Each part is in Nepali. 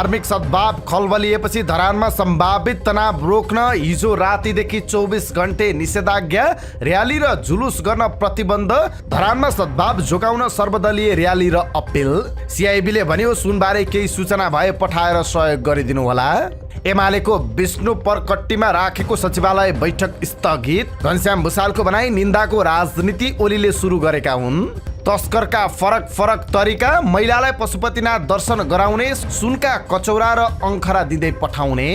धार्मिक सद्भाव खलबलिएपछि धरानमा सम्भावित तनाव रोक्न हिजो रातिदेखि 24 घण्टे निषेधाज्ञा, र्याली र जुलुस गर्न प्रतिबन्ध, धरानमा सद्भाव जोगाउन सर्वदलीय र्याली र अपिल। सिआइबीले भन्यो सुनबारे केही सूचना भए पठाएर सहयोग गरिदिनु होला। एमालेको विष्णु परकट्टीमा राखेको सचिवालय बैठक स्थगित, घनश्याम भुसालको भनाई निन्दाको राजनीति ओलीले सुरु गरेका हुन्। तस्करका फरक फरक तरिका, महिलालाई पशुपतिनाथ दर्शन गराउने, सुनका कचौरा र अङ्खरा दिँदै पठाउने।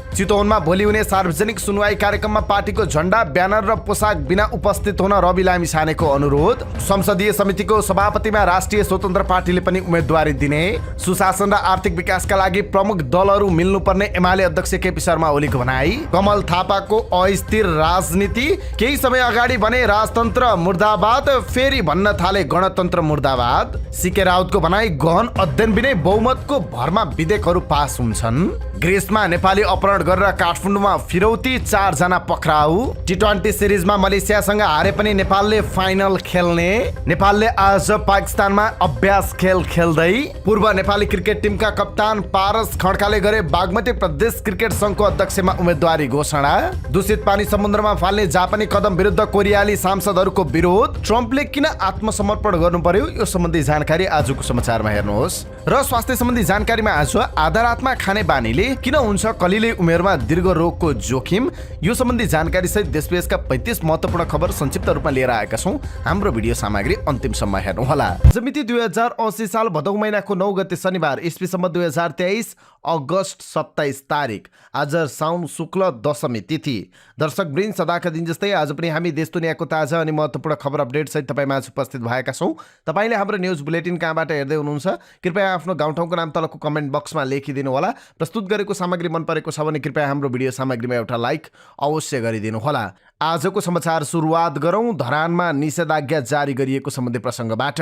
चितवनमा भोलि हुने सार्वजनिक सुनवाई कार्यक्रममा पार्टीको झण्डा, ब्यानर र पोसाक बिना उपस्थित हुन रवि लामिछानेको अनुरोध। संसदीय समितिको सभापतिमा राष्ट्रिय स्वतन्त्र पार्टीले पनि उम्मेदवारी दिने। सुशासन र आर्थिक विकासका लागि प्रमुख दलहरू मिल्नुपर्ने एमाले अध्यक्ष केपी शर्मा ओलीको भनाई। कमल थापाको अस्थिर राजनीति, केही समय अगाडि भने राजतन्त्र मुर्दाबाद, फेरि भन्न थाले गणतन्त्र मुर्दाबाद। सीके राउतको भनाई गहन अध्ययन बिनै बहुमतको भरमा विधेयकहरू पास हुन्छन्। ग्रिसमा नेपाली अपहरण गरेर काठमाडौँमा फिरौती, 4 जना पक्राउ। टी20 सिरिजमा मलेसियासँग हारे पनि नेपालले फाइनल खेल्ने। नेपालले आज पाकिस्तानमा अभ्यास खेल खेल्दै। पूर्व नेपाली क्रिकेट टिमका कप्तान पारस खड्काले गरे बागमती प्रदेश क्रिकेट संघको अध्यक्षमा उम्मेदवारी घोषणा। दूषित पानी समुद्रमा फाल्ने जापानी कदम विरुद्ध कोरियाली सांसदहरूको विरोध। ट्रम्पले किन आत्मसमर्पण गर्नु पर्यो, यो सम्बन्धी जानकारी आजको समाचारमा हेर्नुहोस्। र स्वास्थ्य सम्बन्धी जानकारीमा आज आधा रातमा खाने बानीले किन हुन्छ कलिले उमेरमा दीर्घ रोगको जोखिम, यो सम्बन्धी जानकारी सहित देशविदेशका 35 महत्त्वपूर्ण खबर संक्षिप्त रूपमा लिएर आएका छौं। हाम्रो भिडियो सामग्री अन्तिमसम्म हेर्नुहोला। मिति 2080 साल भदौ महिनाको 9 गते शनिबार, ईस्वीसम्म 2023 अगस्त 27 तारिक। आज साउन शुक्ल दशमी तिथि। दर्शक वृन्द, सदाका दिन जस्तै आज पनि हामी देश दुनियाँको ताजा अनि महत्त्वपूर्ण खबर अपडेट सहित तपाईमाझ उपस्थित भएका छौं। तपाईले हाम्रो न्यूज बुलेटिन कहाँबाट हेर्दै हुनुहुन्छ, कृपया आफ्नो गाउँठाउँको नाम तलको कमेन्ट बक्समा लेखिदिनु होला। प्रस्तुत गरेको सामग्री मन परेको छ भने कृपया हाम्रो भिडियो सामग्रीमा एउटा लाइक अवश्य गरिदिनु होला। आजको समाचार सुरुवात गरौं धरानमा निषेधाज्ञा जारी गरिएको सम्बन्धी प्रसङ्गबाट।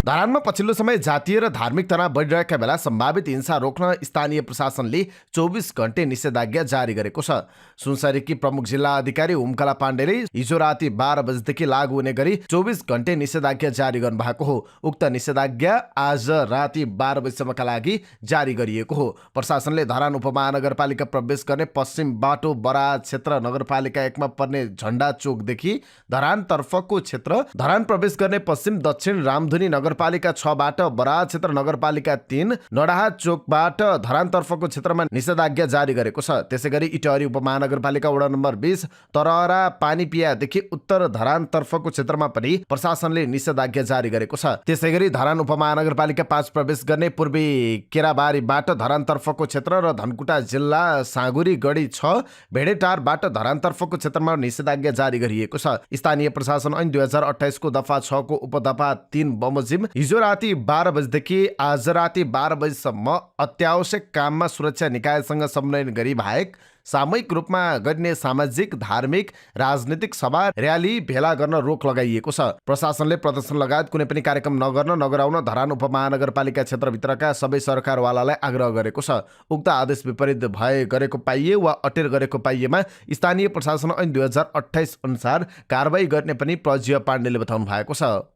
धरानमा पछिल्लो समय जातीय र धार्मिक तनाव बढिरहेका बेला सम्भावित हिंसा रोक्न स्थानीय प्रशासनले 24 घण्टे निषेधाज्ञा जारी गरेको छ। सुनसरीकी प्रमुख जिल्ला अधिकारी ओमकला पाण्डेले हिजो राति 12 बजेदेखि लागू हुने गरी 24 घण्टे निषेधाज्ञा जारी गर्नु भएको हो। उक्त निषेधाज्ञा आज राति 12 बजेसम्मका लागि जारी गरिएको हो। प्रशासनले धरान उपमहानगरपालिका प्रवेश गर्ने पश्चिम बाटो बराज क्षेत्र नगरपालिका 1 मा पर्ने झण्डा चोकदेखि धरान तर्फको क्षेत्र, धरान प्रवेश गर्ने पश्चिम दक्षिण रामधुनी नगरपालिका 6 बाट बराज क्षेत्र नगरपालिका 3, नडाहा चोकबाट धरान तर्फको क्षेत्रमा निषेधाज्ञा जारी गरेको छ। त्यसैगरी इटहरी उपमहानगरपालिका वडा नम्बर 20 तरहरा पानीपियादेखि उत्तर धरान तर्फको क्षेत्रमा पनि प्रशासनले निषेधाज्ञा जारी गरेको छ। त्यसैगरी धरान उपमहानगरपालिका 5 प्रवेश गर्ने पूर्वी केराबारीबाट धरान तर्फको क्षेत्र र धनकुटा जिल्ला साँगुरी गढी 6 भेडेटारबाट धरान तर्फको क्षेत्रमा निषेधाज्ञा जारी गरिएको छ। स्थानीय प्रशासन ऐन 2028 को दफा 6 को उपदफा 3 बमोजिम हिजो राति 12 बजेदेखि आज राति 12 बजेसम्म अत्यावश्यक काममा सुरक्षा निकायसँग समन्वय गरी बाहेक सामूहिक रूपमा गरिने सामाजिक, धार्मिक, राजनीतिक सभा, र्याली, भेला गर्न रोक लगाइएको छ। प्रशासनले प्रदर्शन लगायत कुनै पनि कार्यक्रम नगराउन धरान उपमहानगरपालिका क्षेत्रभित्रका सबै सरकारवालालाई आग्रह गरेको छ। उक्त आदेश विपरीत भए गरेको पाइए वा अटेर गरेको पाइएमा स्थानीय प्रशासन ऐन 2028 अनुसार कारबाही गर्ने पनि प्रज्य पाण्डेले बताउनु भएको छ।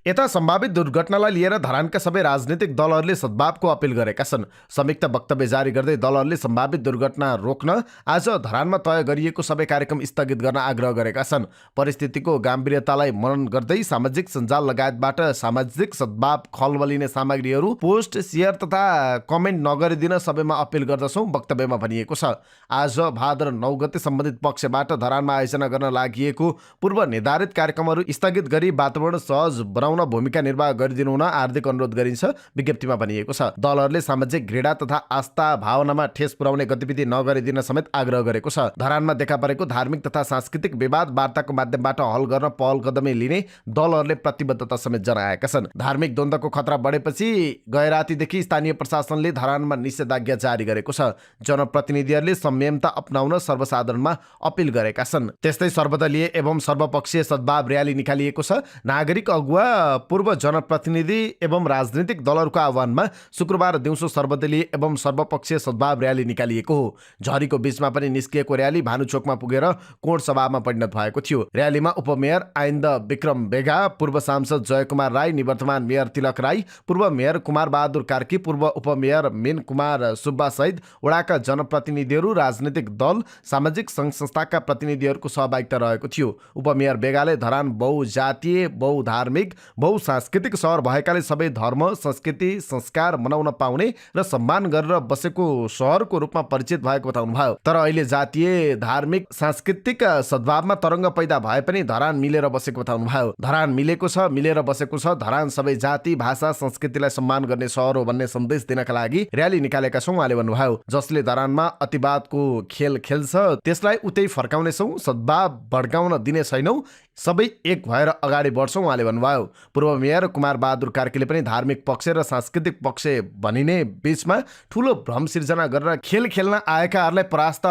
यता सम्भावित दुर्घटनालाई लिएर धरानका सबै राजनीतिक दलहरूले सद्भावको अपिल गरेका छन्। संयुक्त वक्तव्य जारी गर्दै दलहरूले सम्भावित दुर्घटना रोक्न आज धरानमा तय गरिएको सबै कार्यक्रम स्थगित गर्न आग्रह गरेका छन्। परिस्थितिको गम्भीरतालाई मनन गर्दै सामाजिक सञ्जाल लगायतबाट सामाजिक सद्भाव खलबलिने सामग्रीहरू पोस्ट, शेयर तथा कमेन्ट नगरिदिन सबैमा अपिल गर्दछौँ, वक्तव्यमा भनिएको छ। आज भाद्र 9 गते सम्बन्धित पक्षबाट धरानमा आयोजना गर्न लागि पूर्व निर्धारित कार्यक्रमहरू स्थगित गरी वातावरण सहज भूमिका निर्वाह गरिदिनु हुन हार्दिक अनुरोध गरिन्छ, विज्ञप्तिमा भनिएको छ। दलहरूले सामाजिक घृणा तथा आस्था भावनामा ठेस पुर्याउने गतिविधि नगरिदिन समेत आग्रह गरेको छ। धरानमा देखा परेको धार्मिक तथा सांस्कृतिक विवाद वार्ताको माध्यमबाट हल गर्न पहल कदमी लिने दलहरूले प्रतिबद्धता समेत जनाएका छन्। धार्मिक द्वन्द्वको खतरा बढेपछि गैरातीदेखि स्थानीय प्रशासनले धरानमा निषेधाज्ञा जारी गरेको छ। जनप्रतिनिधिहरूले संयमता अपनाउन सर्वसाधारणमा अपिल गरेका छन्। त्यस्तै सर्वदलीय एवं सर्वपक्षीय सद्भाव र्याली निकालिएको छ। नागरिक अगुवा पूर्व जनप्रतिनिधि एवं राजनीतिक दलहरूको आह्वानमा शुक्रबार दिउँसो सर्वदलीय एवं सर्वपक्षीय सद्भाव र्याली निकालिएको हो। झरीको बीचमा पनि निस्किएको र्याली भानुचोकमा पुगेर कोट सभामा परिणत भएको थियो। र्यालीमा उपमेयर आइन्द विक्रम बेगा, पूर्व सांसद जयकुमार राई, निवर्तमान मेयर तिलक राई, पूर्व मेयर कुमार बहादुर कार्की, पूर्व उपमेयर मीन कुमार सुब्बा सहित वडाका जनप्रतिनिधिहरू, राजनीतिक दल, सामाजिक सङ्घ संस्थाका प्रतिनिधिहरूको सहभागिता रहेको थियो। उपमेयर बेगाले धरान बहुजातीय, बहुधार्मिक, बहुसांस्कृतिक सहर भएकाले सबै धर्म, संस्कृति, संस्कार मनाउन पाउने र सम्मान गरेर बसेको सहरको रूपमा परिचित भएको बताउनुभयो। तर अहिले जातीय, धार्मिक, सांस्कृतिक सद्भावमा तरङ्ग पैदा भए पनि धरान मिलेर बसेको बताउनुभयो। धरान मिलेको छ, मिलेर बसेको छ। धरान सबै जाति, भाषा, संस्कृतिलाई सम्मान गर्ने सहर हो भन्ने सन्देश दिनका लागि र्याली निकालेका छौँ उहाँले भन्नुभयो। जसले धरानमा अतिवादको खेल खेल्छ त्यसलाई उतै फर्काउनेछौँ, सद्भाव भड्काउन दिने छैनौँ, सबै एक भएर अगाडि बढ्छौँ उहाँले भन्नुभयो। पूर्व मेयर कुमार बहादुर कार्कीले पनि धार्मिक पक्ष र सांस्कृतिक पक्ष भनिने बीचमा ठूलो भ्रम सिर्जना गरेर खेल खेल्न आएकाहरूलाई परास्त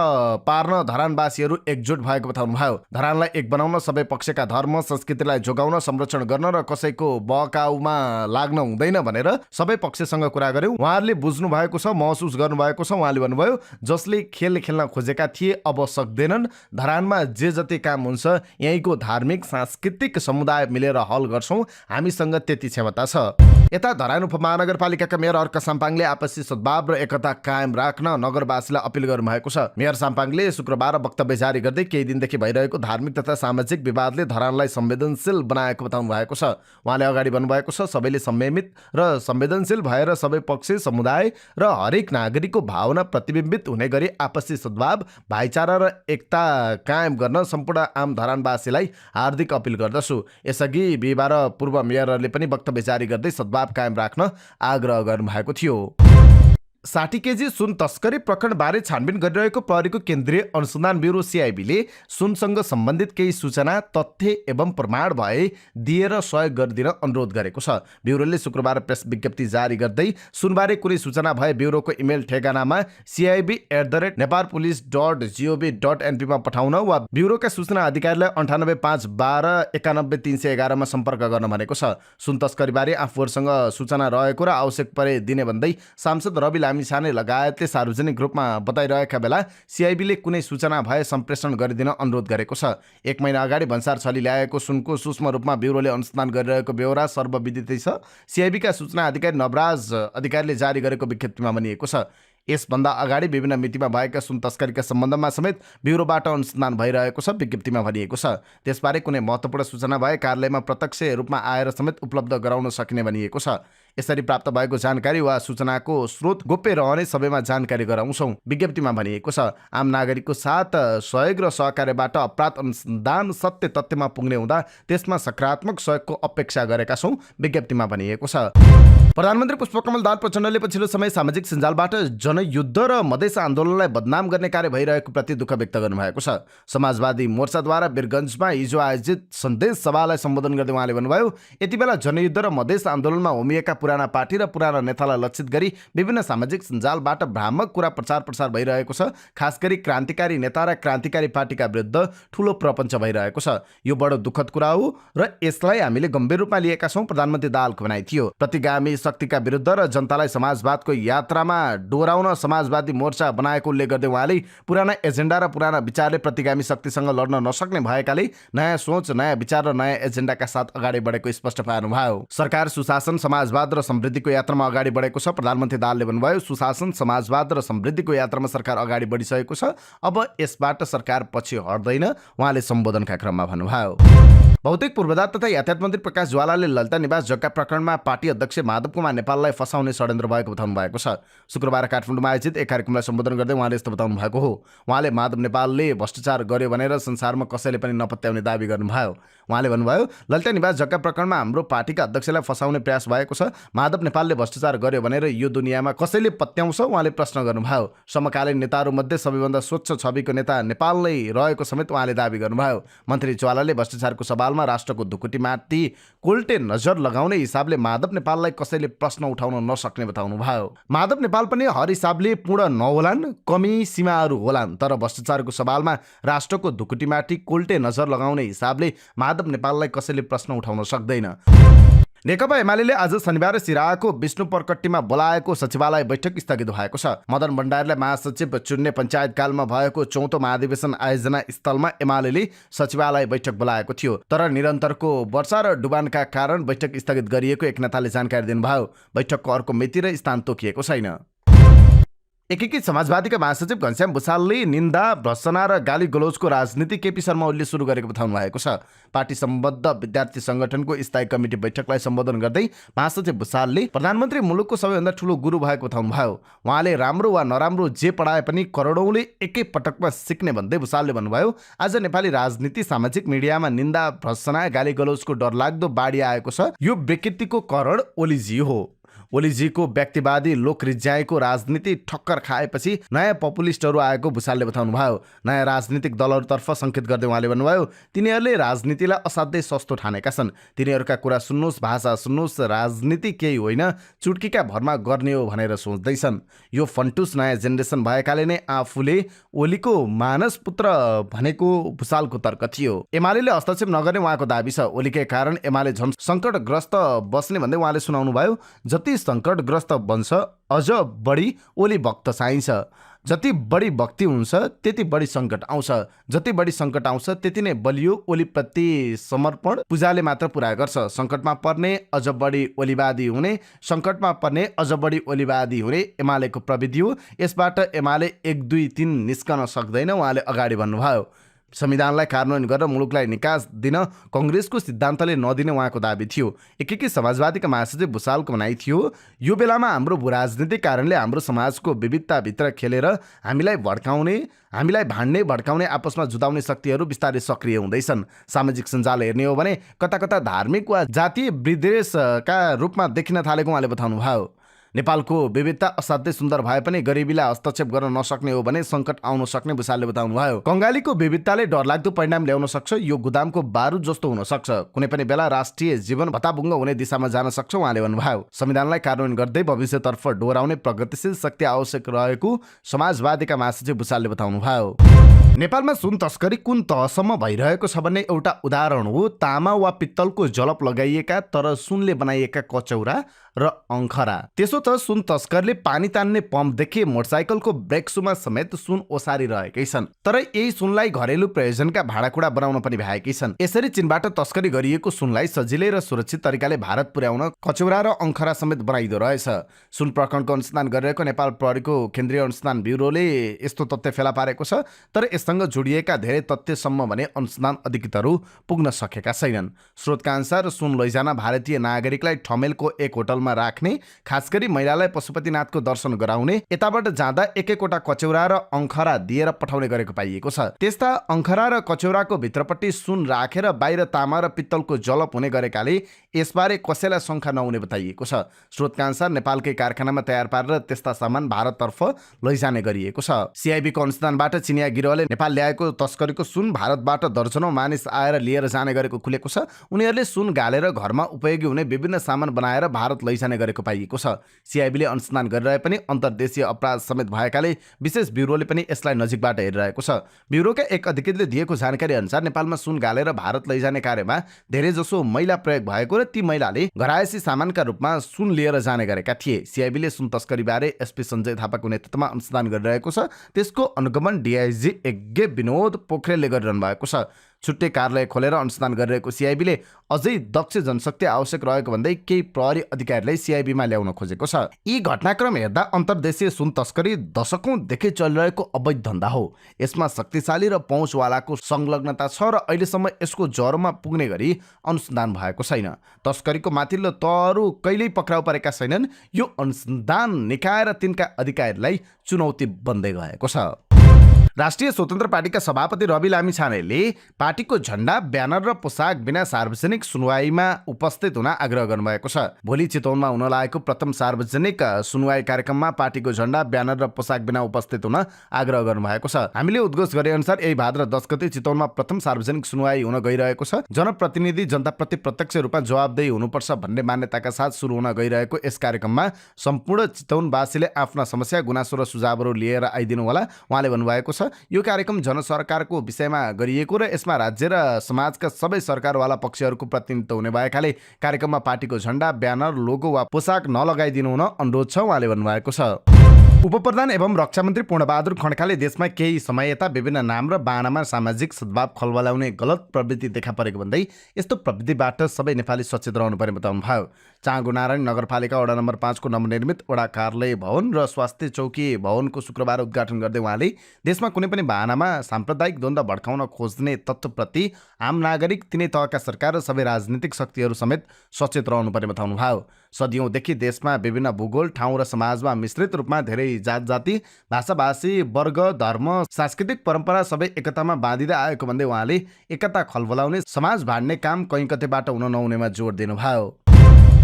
पार्न धरानवासीहरू एकजुट भएको बताउनुभयो। धरानलाई एक बनाउन, सबै पक्षका धर्म, संस्कृतिलाई जोगाउन, संरक्षण गर्न र कसैको बहकाउमा लाग्न हुँदैन भनेर सबै पक्षसँग कुरा गर्यौं। उहाँहरूले बुझ्नु भएको छ, महसुस गर्नुभएको छ उहाँले भन्नुभयो। जसले खेल खेल्न खोजेका थिए अब सक्दैनन्। धरानमा जे जति काम हुन्छ यहीँको धार्मिक सांस्कृतिक समुदाय मिलेर हल गर्छौं, हामीसँग त्यति क्षमता छ। यता धरान उपमहानगरपालिकाका मेयर अर्क साम्पाङले आपसी सद्भाव र एकता कायम राख्न नगरवासीलाई अपिल गर्नुभएको छ। मेयर साम्पाङले शुक्रबार वक्तव्य जारी गर्दै केही दिनदेखि भइरहेको धार्मिक तथा सामाजिक विवादले धरानलाई संवेदनशील बनाएको बताउनु भएको छ। उहाँले अगाडि भन्नुभएको छ, सबैले संयमित र संवेदनशील भएर सबै पक्ष, समुदाय र हरेक नागरिकको भावना प्रतिबिम्बित हुने गरी आपसी सद्भाव, भाइचारा र एकता कायम गर्न सम्पूर्ण आम धरानवासीलाई हार्दिक अपील गर्दछु। यसअघि बिहिबार पूर्व मेयरहरूले पनि वक्तव्य जारी गर्दै सद्भाव कायम राख्न आग्रह गर्नुभएको थियो। 60 केजी सुन तस्करी प्रकरणबारे छानबिन गरिरहेको प्रहरीको केन्द्रीय अनुसन्धान ब्युरो CIBले सुनसँग सम्बन्धित केही सूचना, तथ्य एवं प्रमाण भए दिएर सहयोग गरिदिन अनुरोध गरेको छ। ब्युरोले शुक्रबार प्रेस विज्ञप्ति जारी गर्दै सुनबारे कुनै सूचना भए ब्युरोको इमेल ठेगानामा cib@nepalpolice.gov.np मा पठाउन वा ब्युरोका सूचना अधिकारीलाई 9851291311 मा सम्पर्क गर्न भनेको छ। सुन तस्करीबारे आफूहरूसँग सूचना रहेको र आवश्यक परे दिने भन्दै सांसद रवि लामिछाने लगायतले सार्वजनिक रूपमा बताइरहेका बेला CIBले कुनै सूचना भए सम्प्रेषण गरिदिन अनुरोध गरेको छ। 1 महिना अगाडि भन्सार छली ल्याएको सुनको सूक्ष्म रूपमा ब्युरोले अनुसन्धान गरिरहेको बेहोरा सर्वविदितै छ। CIBका सूचना अधिकारी नवराज अधिकारीले जारी गरेको विज्ञप्तिमा भनिएको छ। यसभन्दा अगाडि विभिन्न मितिमा भएका सुन तस्करीका सम्बन्धमा समेत ब्युरोबाट अनुसन्धान भइरहेको छ विज्ञप्तिमा भनिएको छ। त्यसबारे कुनै महत्त्वपूर्ण सूचना भए कार्यालयमा प्रत्यक्ष रूपमा आएर समेत उपलब्ध गराउन सकिने भनिएको छ। यसरी प्राप्त भएको जानकारी वा सूचनाको स्रोत गोप्य रहने सबैमा जानकारी गराउँछौँ विज्ञप्तिमा भनिएको छ। आम नागरिकको साथ सहयोग र सहकार्यबाट अपराध अनुसन्धान सत्य तथ्यमा पुग्ने हुँदा त्यसमा सकारात्मक सहयोगको अपेक्षा गरेका छौँ विज्ञप्तिमा भनिएको छ। प्रधानमन्त्री पुष्पकमल दाहाल प्रचण्डले पछिल्लो समय सामाजिक सञ्जालबाट जनयुद्ध र मधेस आन्दोलनलाई बदनाम गर्ने कार्य भइरहेको प्रति दुःख व्यक्त गर्नुभएको छ। समाजवादी मोर्चाद्वारा वीरगन्जमा हिजो आयोजित सन्देश सभालाई सम्बोधन गर्दै उहाँले भन्नुभयो, यति बेला जनयुद्ध र मधेस आन्दोलनमा होमिएका पुराना पार्टी र पुराना नेतालाई लक्षित गरी विभिन्न सामाजिक सञ्जालबाट भ्रामक कुरा प्रचार प्रसार भइरहेको छ। खास गरी क्रान्तिकारी नेता र क्रान्तिकारी पार्टीका विरुद्ध ठूलो प्रपञ्च भइरहेको छ। यो बडो दुःखद कुरा हो र यसलाई हामीले गम्भीर रूपमा लिएका छौँ, प्रधानमन्त्री दाहालको भनाइ थियो। प्रतिगामी शक्तिका विरुद्ध र जनतालाई समाजवादको यात्रामा डोराउन समाजवादी मोर्चा बनाएको उल्लेख गर्दै उहाँले पुराना एजेन्डा र पुराना विचारले प्रतिगामी शक्तिसँग लड्न नसक्ने भएकाले नयाँ सोच, नयाँ विचार र नयाँ एजेन्डाका साथ अगाडि बढेको स्पष्ट पार्नुभयो। सरकार सुशासन, समाजवाद र समृद्धिको यात्रामा अगाडि बढेको छ। प्रधानमन्त्री दाहालले भन्नुभयो, सुशासन, समाजवाद र समृद्धिको यात्रामा सरकार अगाडि बढिसकेको छ। अब यसबाट सरकार पछि हट्दैन उहाँले सम्बोधनका क्रममा भन्नुभयो। भौतिक पूर्वाधार तथा यातायात मन्त्री प्रकाश ज्वालाले ललिता निवास जग्गा प्रकरणमा पार्टी अध्यक्ष माधव कुमार नेपाललाई फसाउने षड्यन्त्र भएको बताउनु भएको छ। शुक्रबार काठमाडौँमा आयोजित एक कार्यक्रमलाई सम्बोधन गर्दै उहाँले यस्तो बताउनु भएको हो। उहाँले माधव नेपालले भ्रष्टाचार गर्यो भनेर संसारमा कसैले पनि नपत्याउने दाबी गर्नुभयो। उहाँले भन्नुभयो, ललिता निवास जग्गा प्रकरणमा हाम्रो पार्टीका अध्यक्षलाई फसाउने प्रयास भएको छ। माधव नेपालले भ्रष्टाचार गर्यो भनेर यो दुनियाँमा कसैले पत्याउँछ उहाँले प्रश्न गर्नुभयो। समकालीन नेताहरूमध्ये सबैभन्दा स्वच्छ छविको नेता नेपाल नै रहेको समेत उहाँले दाबी गर्नुभयो। मन्त्री ज्वालाले भ्रष्टाचारको सवालमा राष्ट्रको ढुकुटीमाथि कोल्टे नजर लगाउने हिसाबले माधव नेपाललाई कसैले प्रश्न उठाउन नसक्ने बताउनुभयो। माधव नेपाल पनि हर हिसाबले पूर्ण नहोलान्, कमी सीमाहरू होलान्, तर भ्रष्टाचारको सवालमा राष्ट्रको ढुकुटीमाथि कोल्टे नजर लगाउने हिसाबले माधव नेपाललाई कसैले प्रश्न उठाउन सक्दैन। नेकपा एमाले आज शनिबार सिराहाको विष्णु परकट्टीमा बोलाएको सचिवालय बैठक स्थगित भएको छ। मदन भण्डारीलाई महासचिव चुन्ने पञ्चायतकालमा भएको 4औं महाधिवेशन आयोजना स्थलमा एमाले सचिवालय बैठक बोलाएको थियो, तर निरन्तरको वर्षा र डुबानका कारण बैठक स्थगित गरिएको एक नेताले जानकारी दिनुभयो। बैठकको अर्को मिति र स्थान तोकिएको छैन। एकीकृत समाजवादीका महासचिव घनश्याम भुसालले निन्दा, भर्त्सना र गाली गलौजको राजनीति केपी शर्मा ओलीले सुरु गरेको बताउनु भएको छ। पार्टी सम्बद्ध विद्यार्थी संगठनको स्थायी कमिटी बैठकलाई सम्बोधन गर्दै महासचिव भुसालले प्रधानमन्त्री मुलुकको सबैभन्दा ठूलो गुरु भएको बताउनु भयो। उहाँले राम्रो वा नराम्रो जे पढाए पनि करोडौंले एकै पटकमा सिक्ने भन्दै भुसालले भन्नुभयो, आज नेपाली राजनीति सामाजिक मिडियामा निन्दा, भर्त्सना, गाली गलौजको डरलाग्दो बाढी आएको छ। यो विकृतिको कारण ओलीजी हो। ओलीजीको व्यक्तिवादी लोक रिज्याएको राजनीति ठक्कर खाएपछि नयाँ पपुलिस्टहरू आएको भुसालले बताउनु भयो। नयाँ राजनीतिक दलहरूतर्फ सङ्केत गर्दै उहाँले भन्नुभयो, तिनीहरूले राजनीतिलाई असाध्यै सस्तो ठानेका छन्। तिनीहरूका कुरा सुन्नुहोस्, भाषा सुन्नुहोस्, राजनीति केही होइन, चुट्कीका भरमा गर्ने हो भनेर सोच्दैछन्। यो फन्टुस नयाँ जेनेरेसन भएकाले नै आफूले ओलीको मानस पुत्र भनेको भुसालको तर्क थियो। एमाले हस्तक्षेप नगर्ने उहाँको दाबी छ। ओलीकै कारण एमाले झन् सङ्कटग्रस्त बस्ने भन्दै उहाँले सुनाउनु भयो, जति सङ्कटग्रस्त बन्छ अझ बढी ओली भक्त चाहिन्छ। जति बढी भक्ति हुन्छ त्यति बढी सङ्कट आउँछ। जति बढी सङ्कट आउँछ त्यति नै बलियो ओलीप्रति समर्पण पूजाले मात्र पुरा गर्छ। सङ्कटमा पर्ने अझ बढी ओलीवादी हुने, सङ्कटमा पर्ने अझ बढी ओलीवादी हुने एमालेको प्रविधि हो। यसबाट एमाले 1, 2, 3 निस्कन सक्दैन, उहाँले अगाडि भन्नुभयो। संविधानलाई कार्यान्वयन गरेर मुलुकलाई निकास दिन कङ्ग्रेसको सिद्धान्तले नदिने उहाँको दाबी थियो। एकीकृत समाजवादीका महासचिव भुसालको भनाइ थियो, यो बेलामा हाम्रो भूराजनीतिक कारणले हाम्रो समाजको विविधताभित्र खेलेर हामीलाई भड्काउने, हामीलाई भाड्ने, भड्काउने, आपसमा जुदाउने शक्तिहरू बिस्तारै सक्रिय हुँदैछन्। सामाजिक सञ्जाल हेर्ने हो भने कता कता धार्मिक वा जातीय विद्वेषका रूपमा देखिन थालेको उहाँले बताउनु भयो। नेपालको विविधता असाध्यै सुन्दर भए पनि गरिबीलाई हस्तक्षेप गर्न नसक्ने हो भने सङ्कट आउन सक्ने भुसालले बताउनु भयो। कङ्गालीको विविधताले डरलाग्दो परिणाम ल्याउन सक्छ। यो गुदामको बारुद जस्तो हुन सक्छ। कुनै पनि बेला राष्ट्रिय जीवन भताभुङ्ग हुने दिशामा जान सक्छ, उहाँले भन्नुभयो। संविधानलाई कार्यान्वयन गर्दै भविष्यतर्फ डोराउने प्रगतिशील शक्ति आवश्यक रहेको समाजवादीका महासचिव भुसालले बताउनु भयो। नेपालमा सुन तस्करी कुन तहसम्म भइरहेको छ भन्ने एउटा उदाहरण हो तामा वा पित्तलको जलप लगाइएका तर सुनले बनाइएका कचौरा र अङ्खरा। त्यसो त सुन तस्करले पानी तान्ने पम्पदेखि मोटरसाइकलको ब्रेक सुमा समेत सुन ओसारिरहेकै छन्, तर यही सुनलाई घरेलु प्रयोजनका भाँडाकुँडा बनाउन पनि भ्याएकै छन्। यसरी चीनबाट तस्करी गरिएको सुनलाई सजिलै र सुरक्षित तरिकाले भारत पुर्याउन कचौरा र अङ्खरा समेत बनाइदो रहेछ। सुन प्रकरणको अनुसन्धान गरिरहेको नेपाल प्रहरीको केन्द्रीय अनुसन्धान ब्युरोले यस्तो तथ्य फेला पारेको छ, तर यससँग जोडिएका धेरै तथ्यसम्म भने अनुसन्धान अधिकृतहरू पुग्न सकेका छैनन्। स्रोतका अनुसार सुन लैजान भारतीय नागरिकलाई ठमेलको एक होटलमा राख्ने, खास गरी महिलालाई पशुपतिनाथको दर्शन गराउने, यताबाट जाँदा एक एकवटा कचौरा र अङ्खरा दिएर पठाउने गरेको पाइएको छ। त्यस्ता अङ्खरा र कचौराको भित्रपट्टि सुन राखेर बाहिर तामा र पित्तलको जलप हुने गरेकाले यसबारे कसैलाई शङ्का नहुने बताइएको छ। स्रोतका अनुसार नेपालकै कारखानामा तयार पारेर त्यस्ता सामान भारततर्फ लैजाने गरिएको छ। सिआइबीको अनुसन्धानबाट चिनिया गिरोहले नेपाल ल्याएको तस्करीको सुन भारतबाट दर्जनौं मानिस आएर लिएर जाने गरेको खुलेको छ। उनीहरूले सुन गालेर घरमा उपयोगी हुने विभिन्न सामान बनाएर भारत लैजाने गरेको पाइएको छ। सिआइबीले अनुसन्धान गरिरहे पनि अन्तर्देशीय अपराध समेत भएकाले विशेष ब्युरोले पनि यसलाई नजिकबाट हेरिरहेको छ। ब्युरोका एक अधिकृतले दिएको जानकारी अनुसार नेपालमा सुन गालेर भारत लैजाने कार्यमा धेरैजसो महिला प्रयोग भएको र ती महिलाले घरायसी सामानका रूपमा सुन लिएर जाने गरेका थिए। सिआइबीले सुन तस्करीबारे एसपी सञ्जय थापाको नेतृत्वमा अनुसन्धान गरिरहेको छ। त्यसको अनुगमन डिआइजी यज्ञ विनोद पोखरेलले गरिरहनु भएको छ। छुट्टै कार्यालय खोलेर अनुसन्धान गरिरहेको सिआइबीले अझै दक्ष जनशक्ति आवश्यक रहेको भन्दै केही प्रहरी अधिकारीलाई सिआइबीमा ल्याउन खोजेको छ। यी घटनाक्रम हेर्दा अन्तर्देशीय सुन तस्करी दशकौंदेखि चलिरहेको अवैध धन्दा हो। यसमा शक्तिशाली र पहुँचवालाको संलग्नता छ र अहिलेसम्म यसको जरोमा पुग्ने गरी अनुसन्धान भएको छैन। तस्करीको माथिल्लो तहहरू कहिल्यै पक्राउ परेका छैनन्। यो अनुसन्धान निकाय र तिनका अधिकारीलाई चुनौती बन्दै गएको छ। राष्ट्रिय स्वतन्त्र पार्टीका सभापति रवि लामिछानेले पार्टीको झण्डा, ब्यानर र पोसाक बिना सार्वजनिक सुनवाईमा उपस्थित हुन आग्रह गर्नुभएको छ। भोलि चितवनमा हुन लागेको प्रथम सार्वजनिक सुनवाई कार्यक्रममा पार्टीको झण्डा, ब्यानर र पोसाक बिना उपस्थित हुन आग्रह गर्नुभएको छ। हामीले उद्घोष गरे अनुसार यही भाद्र 10 गते चितवनमा प्रथम सार्वजनिक सुनवाई हुन गइरहेको छ। जनप्रतिनिधि जनताप्रति प्रत्यक्ष रूपमा जवाबदेही हुनुपर्छ भन्ने मान्यताका साथ सुरु हुन गइरहेको यस कार्यक्रममा सम्पूर्ण चितवनवासीले आफ्ना समस्या, गुनासो र सुझावहरू लिएर आइदिनु होला, उहाँले भन्नुभएको छ। यो कार्यक्रम जनसरकारको विषयमा गरिएको र यसमा राज्य र समाजका सबै सरकारवाला पक्षहरूको प्रतिनिधित्व हुने भएकाले कार्यक्रममा पार्टीको झण्डा, ब्यानर, लोगो वा पोसाक नलगाइदिनु हुन अनुरोध छ, उहाँले भन्नुभएको छ। उपप्रधान एवं रक्षा मन्त्री पूर्णबहादुर खड्काले देशमा केही समय यता विभिन्न नाम र बाहनामा सामाजिक सद्भाव खलबलाउने गलत प्रवृत्ति देखा परेको भन्दै यस्तो प्रवृत्तिबाट सबै नेपाली सचेत रहनुपर्ने बताउनुभयो। चाँगो नारायण नगरपालिका वडा नम्बर 5 को नवनिर्मित वडा कार्यालय भवन र स्वास्थ्य चौकी भवनको शुक्रबार उद्घाटन गर्दै उहाँले देशमा कुनै पनि बाहनामा साम्प्रदायिक द्वन्द्व भड्काउन खोज्ने तत्त्वप्रति आम नागरिक, तिनै तहका सरकार र सबै राजनीतिक शक्तिहरू समेत सचेत रहनुपर्ने बताउनुभयो। सदियौंदेखि देशमा विभिन्न भूगोल, ठाउँ र समाजमा मिश्रित रूपमा धेरै जात जाति, भाषाभाषी, वर्ग, धर्म, सांस्कृतिक परम्परा सबै एकतामा बाँधिँदै आएको भन्दै उहाँले एकता खलबलाउने, समाज भाड्ने काम कैं कतैबाट हुन नहुनेमा जोड दिनुभयो।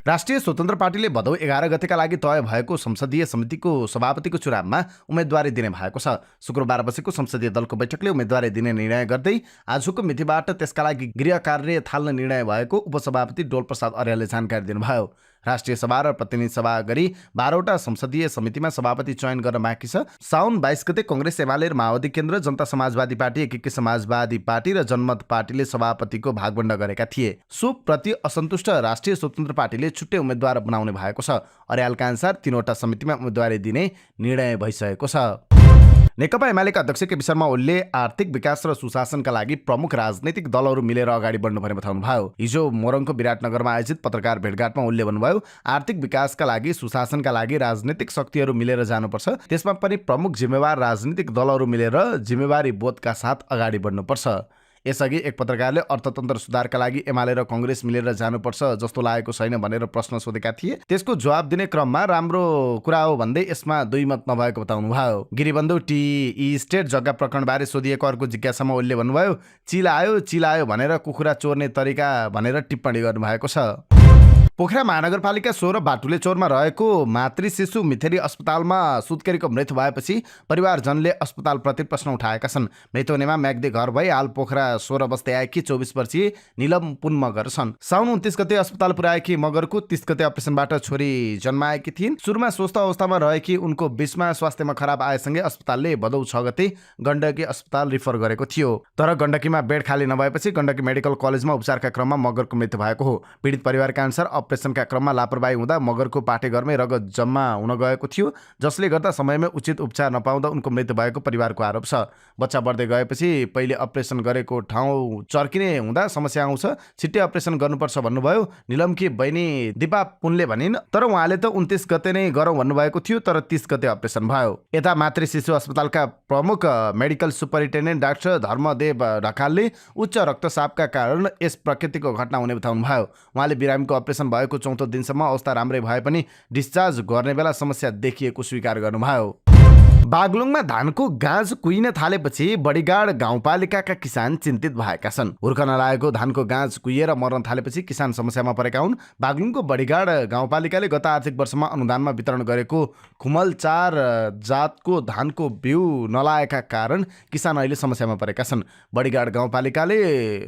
राष्ट्रिय स्वतन्त्र पार्टीले भदौ 11 गतेका लागि तय भएको संसदीय समितिको सभापतिको चुनावमा उम्मेदवारी दिने भएको छ। शुक्रबार बसेको संसदीय दलको बैठकले उम्मेदवारी दिने निर्णय गर्दै आजको मितिबाट त्यसका लागि गृह कार्य थाल्ने निर्णय भएको उपसभापति डोलप्रसाद अर्यालले जानकारी दिनुभयो। राष्ट्रिय सभा र प्रतिनिधि सभा गरी 12वटा संसदीय समितिमा सभापति चयन गर्न बाँकी छ। साउन 22 गते कांग्रेस, एमाले र माओवादी केन्द्र, जनता समाजवादी पार्टी, एकीकृत समाजवादी पार्टी र जनमत पार्टीले सभापतिको भागवण्ड गरेका थिए। सो प्रति असन्तुष्ट राष्ट्रिय स्वतन्त्र पार्टीले छुट्टै उम्मेद्वार बनाउने भएको छ। अर्यालका अनुसार 3वटा समितिमा उम्मेदवारी दिने निर्णय भइसकेको छ। नेकपा एमालेका अध्यक्ष केपी शर्मा ओलीले आर्थिक विकास र सुशासनका लागि प्रमुख राजनैतिक दलहरू मिलेर अगाडि बढ्नुपर्ने बताउनुभयो। हिजो मोरङको विराटनगरमा आयोजित पत्रकार भेटघाटमा ओलीले भन्नुभयो, आर्थिक विकासका लागि, सुशासनका लागि राजनैतिक शक्तिहरू मिलेर जानुपर्छ। त्यसमा पनि प्रमुख जिम्मेवार राजनीतिक दलहरू मिलेर जिम्मेवारी बोधका साथ अगाडि बढ्नुपर्छ। यसअघि एक पत्रकारले अर्थतन्त्र सुधारका लागि एमाले र कांग्रेस मिलेर जानुपर्छ जस्तो लागेको छैन भनेर प्रश्न सोधेका थिए। त्यसको जवाब दिने क्रममा राम्रो कुरा हो भन्दै यसमा दुई मत नभएको बताउनुभयो। गिरिबन्धु टी इस्टेट जग्गा प्रकरणबारे सोधिएको अर्को जिज्ञासामा ओलीले भन्नुभयो, चिलायो भनेर कुखुरा चोर्ने तरिका भनेर टिप्पणी गर्नुभएको छ। पोखरा महानगरपालिका 16 बाटुले चौरमा रहेको मातृ शिशु मिथेरी अस्पतालमा सुत्केरीको मृत्यु भएपछि परिवारजनले अस्पतालप्रति प्रश्न उठाएका छन्। मृत्यु हुनेमा म्याग्दी घर भई हाल पोखरा 16 बस्दै आएकी 24 वर्षीय निलम पुन मगर छन्। साउन 29 गते अस्पताल पुर्याएकी मगरको 30 गते अपरेसनबाट छोरी जन्माएकी थिइन्। सुरुमा स्वस्थ अवस्थामा रहेकी उनको बीचमा स्वास्थ्यमा खराब आएसँगै अस्पतालले भदौ 6 गते गण्डकी अस्पताल रिफर गरेको थियो। तर गण्डकीमा बेड खाली नभएपछि गण्डकी मेडिकल कलेजमा उपचारका क्रममा मगरको मृत्यु भएको हो। पीडित परिवारका अनुसार अपरेसनका क्रममा लापरवाही हुँदा मगरको पाटेघरमै रगत जम्मा हुन गएको थियो, जसले गर्दा समयमै उचित उपचार नपाउँदा उनको मृत्यु भएको परिवारको आरोप छ। बच्चा बढ्दै गएपछि पहिले अपरेसन गरेको ठाउँ चर्किने हुँदा समस्या आउँछ, छिट्टै अपरेसन गर्नुपर्छ भन्नुभयो। निलमकी बहिनी दिपा पुनले भनिन्, तर उहाँले त 29 गते नै गरौँ भन्नुभएको थियो, तर 30 गते अपरेसन भयो। यता मातृ शिशु अस्पतालका प्रमुख मेडिकल सुपरिन्टेन्डेन्ट डाक्टर धर्मदेव ढकालले उच्च रक्तचापका कारण यस प्रकृतिको घटना हुने बताउनुभयो। उहाँले बिरामीको अपरेसन भएको 4औं दिनसम्म अवस्था राम्रै भए पनि डिस्चार्ज गर्ने बेला समस्या देखिएको स्वीकार गर्नुभयो। बागलुङमा धानको गाँज कुहिन थालेपछि बडीगाड गाउँपालिकाका किसान चिन्तित भएका छन्। हुर्कन लागेको धानको गाँज कुहिएर मर्न थालेपछि किसान समस्यामा परेका हुन्। बागलुङको बडीगाड गाउँपालिकाले गत आर्थिक वर्षमा अनुदानमा वितरण गरेको खुमल 4 जातको धानको बिउ नलाएका कारण किसान अहिले समस्यामा परेका छन्। बडीगाड गाउँपालिकाले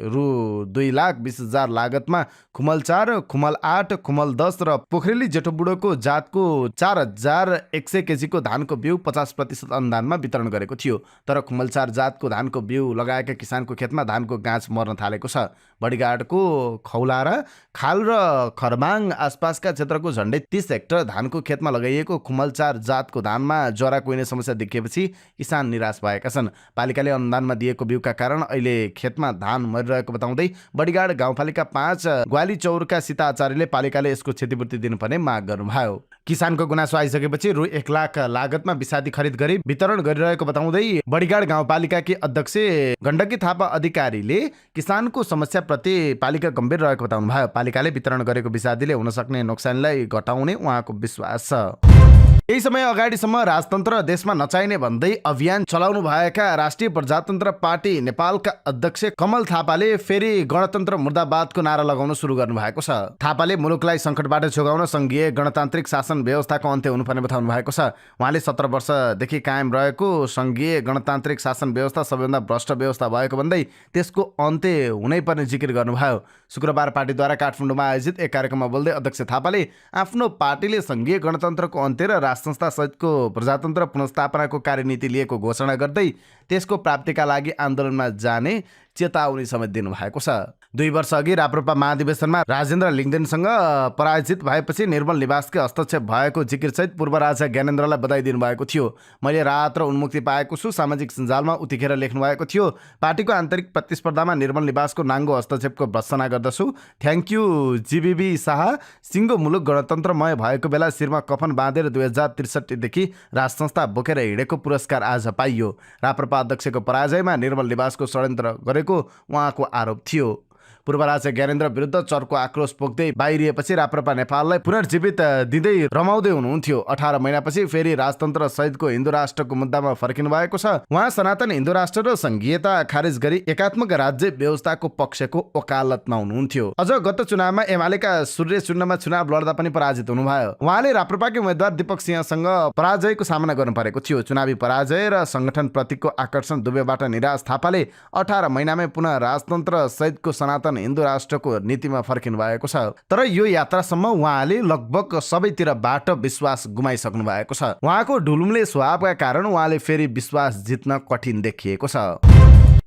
रु 2,20,000 लागतमा खुमल 4, खुमल 8, खुमल 10 र पोखरेली जेठोबुढोको जातको 4,100 केजीको धानको बिउ 50% अनुदानमा वितरण गरेको थियो। तर खुमल 4 जातको धानको बिउ लगाएका किसानको खेतमा धानको गाँच मर्न थालेको छ। बडीगाडको खौलारा, खाल र खरबाङ आसपासका क्षेत्रको झण्डै 30 हेक्टर धानको खेतमा लगाइएको खुमल 4 जातको धानमा जरा कुहिने समस्या देखिएपछि किसान निराश भएका छन्। पालिकाले अनुदानमा दिएको बिउका कारण अहिले खेतमा धान मरिरहेको बताउँदै बडीगाड गाउँपालिका 5 ग्वाली चौरका सीता आचार्यले पालिकाले यसको क्षतिपूर्ति दिनुपर्ने माग गर्नुभयो। किसानको गुनासो आइसकेपछि रु 1 लाख लागतमा विषादी खरिद गरी वितरण गरिरहेको बताउँदै बडीगाड गाउँपालिकाकी अध्यक्ष गण्डकी थापा अधिकारीले किसानको समस्याप्रति पालिका गम्भीर रहेको बताउनुभयो। पालिकाले वितरण गरेको विषादीले हुन सक्ने नोक्सानलाई घटाउने उहाँको विश्वास छ। केही समय अगाडिसम्म राजतन्त्र देशमा नचाहिने भन्दै अभियान चलाउनु भएका राष्ट्रिय प्रजातन्त्र पार्टी नेपालका अध्यक्ष कमल थापाले फेरि गणतन्त्र मुर्दाबादको नारा लगाउन सुरु गर्नु भएको छ। थापाले मुलुकलाई सङ्कटबाट जोगाउन सङ्घीय गणतान्त्रिक शासन व्यवस्थाको अन्त्य हुनुपर्ने बताउनु भएको छ। उहाँले 17 वर्षदेखि कायम रहेको सङ्घीय गणतान्त्रिक शासन व्यवस्था सबैभन्दा भ्रष्ट व्यवस्था भएको भन्दै त्यसको अन्त्य हुनै पर्ने जिकिर गर्नुभयो। शुक्रबार पार्टीद्वारा काठमाडौँमा आयोजित एक कार्यक्रममा बोल्दै अध्यक्ष थापाले आफ्नो पार्टीले सङ्घीय गणतन्त्रको अन्त्य र राजसंस्था सहितको प्रजातन्त्र पुनर्स्थापनाको कार्यनीति लिएको घोषणा गर्दै त्यसको प्राप्तिका लागि आन्दोलनमा जाने चेतावनी समेत दिनुभएको छ। 2 वर्ष अघि राप्रपा महाधिवेशनमा राजेन्द्र लिङ्गदेनसँग पराजित भएपछि निर्मल निवासकै हस्तक्षेप भएको जिकिरसहित पूर्व राजा ज्ञानेन्द्रलाई बधाई दिनुभएको थियो। मैले राहत र उन्मुक्ति पाएको छु सामाजिक सञ्जालमा उतिखेर लेख्नु भएको थियो। पार्टीको आन्तरिक प्रतिस्पर्धामा निर्मल निवासको नाङ्गो हस्तक्षेपको भर्त्सना गर्दछु। Thank you GBB Shah. सिङ्गो मुलुक गणतन्त्रमय भएको बेला शिरमा कफन बाँधेर 2063 देखि राजसंस्था बोकेर हिँडेको पुरस्कार आज पाइयो। राप्रपा अध्यक्षको पराजयमा निर्मल निवासको षड्यन्त्र गरेको उहाँको आरोप थियो। पूर्व राजा ज्ञानेन्द्र विरुद्ध चर्को आक्रोश पोख्दै बाहिरिएपछि राप्रपा नेपाललाई पुनर्जीवित दिँदै रमाउँदै हुनुहुन्थ्यो। 18 महिनापछि फेरि राजतन्त्र सहितको हिन्दू राष्ट्रको मुद्दामा फर्किनु भएको छ। उहाँ सनातन हिन्दू राष्ट्र र संघीयता खारेज गरी एकात्मक राज्य व्यवस्थाको पक्षको वकालतमा हुनुहुन्थ्यो। अझ गत चुनावमा एमालेका सूर्य चुन्नमा चुनाव लड्दा पनि पराजित हुनुभयो। उहाँले राप्रपाकी उम्मेद्वार दीपक सिंहसँग पराजयको सामना गर्नु परेको थियो। चुनावी पराजय र संगठन प्रतिको आकर्षण दुवैबाट निराश थापाले 18 महिनामै पुनः राजतन्त्र सहितको सनातन हिन्दू राष्ट्रको नीतिमा फर्किनु भएको छ। तर यो यात्रासम्म उहाँले लगभग सबैतिरबाट विश्वास गुमाइसक्नु भएको छ। उहाँको ढुलुम्ले स्वभावका कारण उहाँले फेरि विश्वास जित्न कठिन देखिएको छ।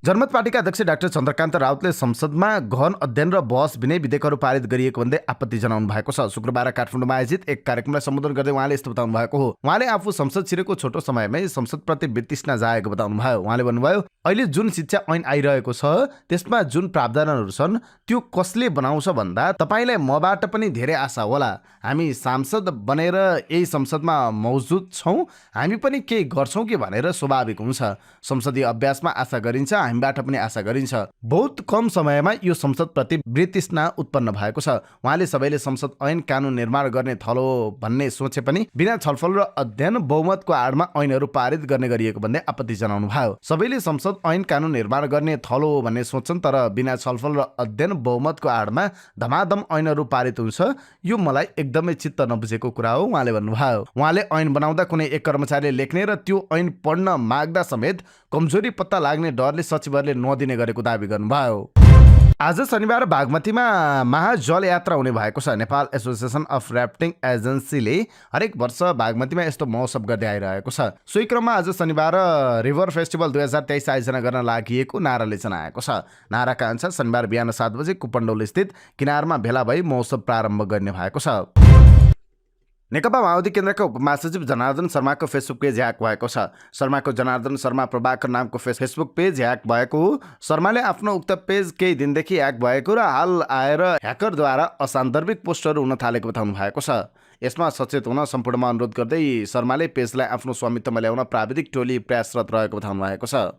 जनमत पार्टीका अध्यक्ष डाक्टर चन्द्रकान्त राउतले संसदमा गहन अध्ययन र बहस विनय विधेयकहरू पारित गरिएको भन्दै आपत्ति जनाउनु भएको छ। शुक्रबार काठमाडौँमा आयोजित एक कार्यक्रमलाई सम्बोधन गर्दै उहाँले यस्तो बताउनु भएको हो। उहाँले आफू संसद छिरेको छोटो समयमै संसदप्रति वितृष्णा जागेको बताउनु भयो। उहाँले भन्नुभयो, अहिले जुन शिक्षा ऐन आइरहेको छ त्यसमा जुन प्रावधानहरू छन् त्यो कसले बनाउँछ भन्दा तपाईँलाई मबाट पनि धेरै आशा होला। हामी सांसद बनेर यही संसदमा मौजुद छौँ, हामी पनि केही गर्छौँ कि भनेर स्वाभाविक हुन्छ। संसदीय अभ्यासमा आशा गरिन्छ, हामीबाट पनि आशा गरिन्छ। बहुत कम समयमा यो संसदप्रति वितृष्णा उत्पन्न भएको छ। उहाँले सबैले संसद ऐन कानुन निर्माण गर्ने थलो भन्ने सोचे पनि बिना छलफल र अध्ययन बहुमतको आडमा ऐनहरू पारित गर्ने गरिएको भन्दै आपत्ति जनाउनु भयो। सबैले संसद ऐन कानुन निर्माण गर्ने थलो भन्ने सोच्छन्, तर बिना छलफल र अध्ययन बहुमतको आडमा धमाधम ऐनहरू पारित हुन्छ, यो मलाई एकदमै चित्त नबुझेको कुरा हो उहाँले भन्नुभयो। उहाँले ऐन बनाउँदा कुनै एक कर्मचारीले लेख्ने र त्यो ऐन पढ्न माग्दा समेत कमजोरी पत्ता लाग्ने डरले सचिवहरूले नदिने गरेको दावी गर्नुभयो। आज शनिबार बागमतीमा महाजल यात्रा हुने भएको छ। नेपाल एसोसिएसन अफ ऱ्याफ्टिङ एजेन्सीले हरेक वर्ष बागमतीमा यस्तो महोत्सव गर्दै आइरहेको छ। सोही क्रममा आज शनिबार रिभर फेस्टिभल 2023 आयोजना गर्न लागि नाराले जनाएको छ। नाराका अनुसार शनिबार बिहान 7 बजे कुपण्डौल स्थित किनारमा भेला भई महोत्सव प्रारम्भ गर्ने भएको छ। नेकपा माओवादी केन्द्रका उपमहासचिव जनार्दन शर्माको फेसबुक पेज ह्याक भएको छ। शर्माको जनार्दन शर्मा प्रभाकर नामको फेसबुक पेज ह्याक भएको हो। शर्माले आफ्नो उक्त पेज केही दिनदेखि ह्याक भएको र हाल आएर ह्याकरद्वारा असान्दर्भिक पोस्टहरू हुन थालेको बताउनु भएको छ। यसमा सचेत हुन सम्पूर्णमा अनुरोध गर्दै शर्माले पेजलाई आफ्नो स्वामित्वमा ल्याउन प्राविधिक टोली प्रयासरत रहेको बताउनु भएको छ।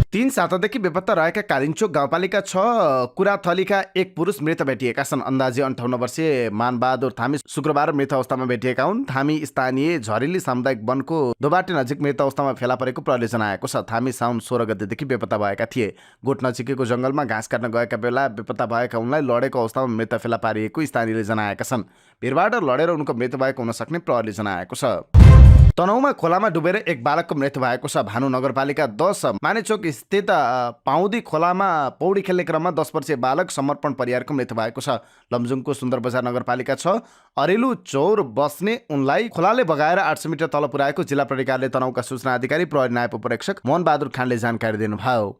3 सातादेखि बेपत्ता रहेका कालिन्चोक गाउँपालिका 6 कुराथलीका एक पुरुष मृत भेटिएका छन्। अन्दाजी 58 वर्षीय मानबहादुर थामी शुक्रबार मृत अवस्थामा भेटिएका हुन्। थामी स्थानीय झरेली सामुदायिक वनको दोबाटे नजिक मृत अवस्थामा फेला परेको प्रहरीले जनाएको छ। थामी साउन 16 गतेदेखि बेपत्ता भएका थिए। गोठ नजिकैको जंगलमा घाँस काट्न गएका बेला बेपत्ता भएका उनलाई लडेको अवस्थामा मृत फेला पारिएको स्थानीयले जनाएका छन्। भिरबाट लडेर उनको मृत्यु भएको हुन सक्ने प्रहरीले जनाएको छ। तनहुमा खोलामा डुबेर एक बालकको मृत्यु भएको छ। भानु नगरपालिका 10 मानेचोक स्थित पाउदी खोलामा पौडी खेल्ने क्रममा 10 वर्षीय बालक समर्पण परियारको मृत्यु भएको छ। लमजुङको सुन्दर बजार नगरपालिका 6 अरेलु चौर बस्ने उनलाई खोलाले बगाएर 800 मिटर तल पुर्याएको जिल्ला प्रहरी कार्यालय तनहुका सूचना अधिकारी प्रहरी नायब उपरीक्षक मोहन बहादुर खानले जानकारी दिनुभयो।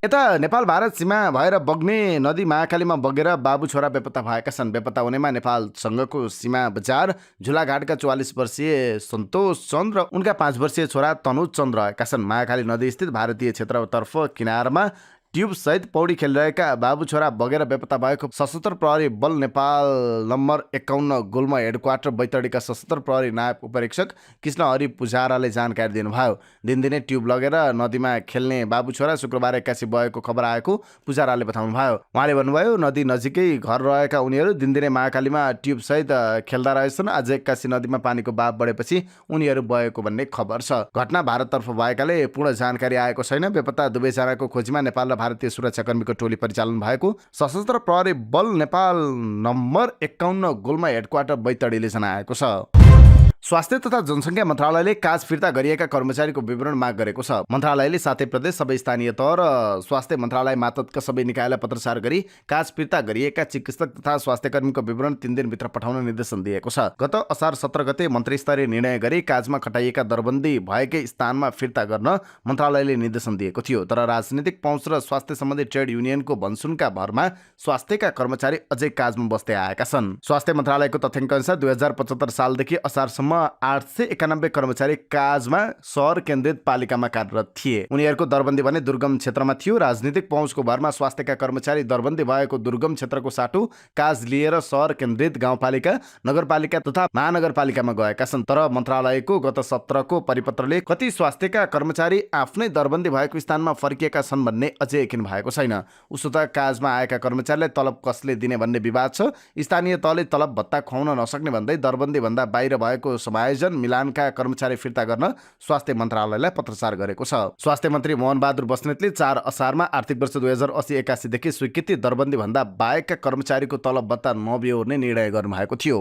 यता नेपाल भारत सीमा भएर बग्ने नदी महाकालीमा बगेर बाबु छोरा बेपत्ता भएका छन्। बेपत्ता हुनेमा नेपालसँगको सीमा बजार झुलाघाटका 44 वर्षीय सन्तोष चन्द र उनका 5 वर्षीय छोरा तनुज चन्द रहेका छन्। महाकाली नदी स्थित भारतीय क्षेत्रतर्फ किनारमा ट्युब सहित पौडी खेलिरहेका बाबु छोरा बगेर बेपत्ता भएको सशस्त्र प्रहरी बल नेपाल नम्बर 51 गुल्म हेडक्वार्टर बैतडीका सशस्त्र प्रहरी नायब उपरीक्षक कृष्ण हरि पुजाराले जानकारी दिनुभयो। दिनदिनै ट्युब लगेर नदीमा खेल्ने बाबु छोरा शुक्रबार 81 भएको खबर आएको पुजाराले बताउनुभयो। उहाँले भन्नुभयो, नदी नजिकै घर रहेका उनीहरू दिनदिनै महाकालीमा ट्युब सहित खेल्दा रहेछन्। आज 81 नदीमा पानीको बाब बढेपछि उनीहरू बगेको भन्ने खबर छ। घटना भारततर्फ भएकाले पूर्ण जानकारी आएको छैन। बेपत्ता दुवैजनाको खोजीमा नेपाल र भारतीय सुरक्षाकर्मीको टोली परिचालन भएको सशस्त्र प्रहरी बल नेपाल नम्बर 51 गुल्मा हेडक्वार्टर बैतडीले जनाएको छ। स्वास्थ्य तथा जनसङ्ख्या मन्त्रालयले काज फिर्ता गरिएका कर्मचारीको विवरण माग गरेको छ। मन्त्रालयले 7 प्रदेश, सबै स्थानीय तह र स्वास्थ्य मन्त्रालय मातहतका सबै निकायलाई पत्रचार गरी काज फिर्ता गरिएका चिकित्सक तथा स्वास्थ्यकर्मीको विवरण 3 दिनभित्र पठाउन निर्देशन दिएको छ। गत असार 17 गते मन्त्रीस्तरीय निर्णय गरी काजमा खटाइएका दरबन्दी भएकै स्थानमा फिर्ता गर्न मन्त्रालयले निर्देशन दिएको थियो। तर राजनीतिक पहुँच र स्वास्थ्य सम्बन्धी ट्रेड युनियनको भनसुनका भरमा स्वास्थ्यका कर्मचारी अझै काजमा बस्दै आएका छन्। स्वास्थ्य मन्त्रालयको तथ्याङ्क अनुसार 2075 सालदेखि असारसम्म 891 कर्मचारी काजमा सहर केन्द्रित पालिकामा कार्यरत थिए। उनीहरूको दरबन्दी भने दुर्गम क्षेत्रमा थियो। राजनीतिक पहुँचको भरमा स्वास्थ्यका कर्मचारी दरबन्दी भएको दुर्गम क्षेत्रको साटो काज लिएर सहर केन्द्रित गाउँपालिका, नगरपालिका तथा महानगरपालिकामा गएका छन्। तर मन्त्रालयको गत 17 को परिपत्रले कति स्वास्थ्यका कर्मचारी आफ्नै दरबन्दी भएको स्थानमा फर्किएका छन् भन्ने अझै यकिन भएको छैन। उसो त काजमा आएका कर्मचारीलाई तलब कसले दिने भन्ने विवाद छ। स्थानीय तहले तलब भत्ता खुवाउन नसक्ने भन्दै दरबन्दी भन्दा बाहिर भएको समायोजन मिलानका कर्मचारी फिर्ता गर्न स्वास्थ्य मन्त्रालयलाई पत्रचार गरेको छ। स्वास्थ्य मन्त्री मोहन बहादुर बस्नेतले 4 असारमा आर्थिक वर्ष 2080-81 देखि स्वीकृति दरबन्दी भन्दा बाहेकका कर्मचारीको तलब भत्ता नबिहोर्ने निर्णय गर्नुभएको थियो।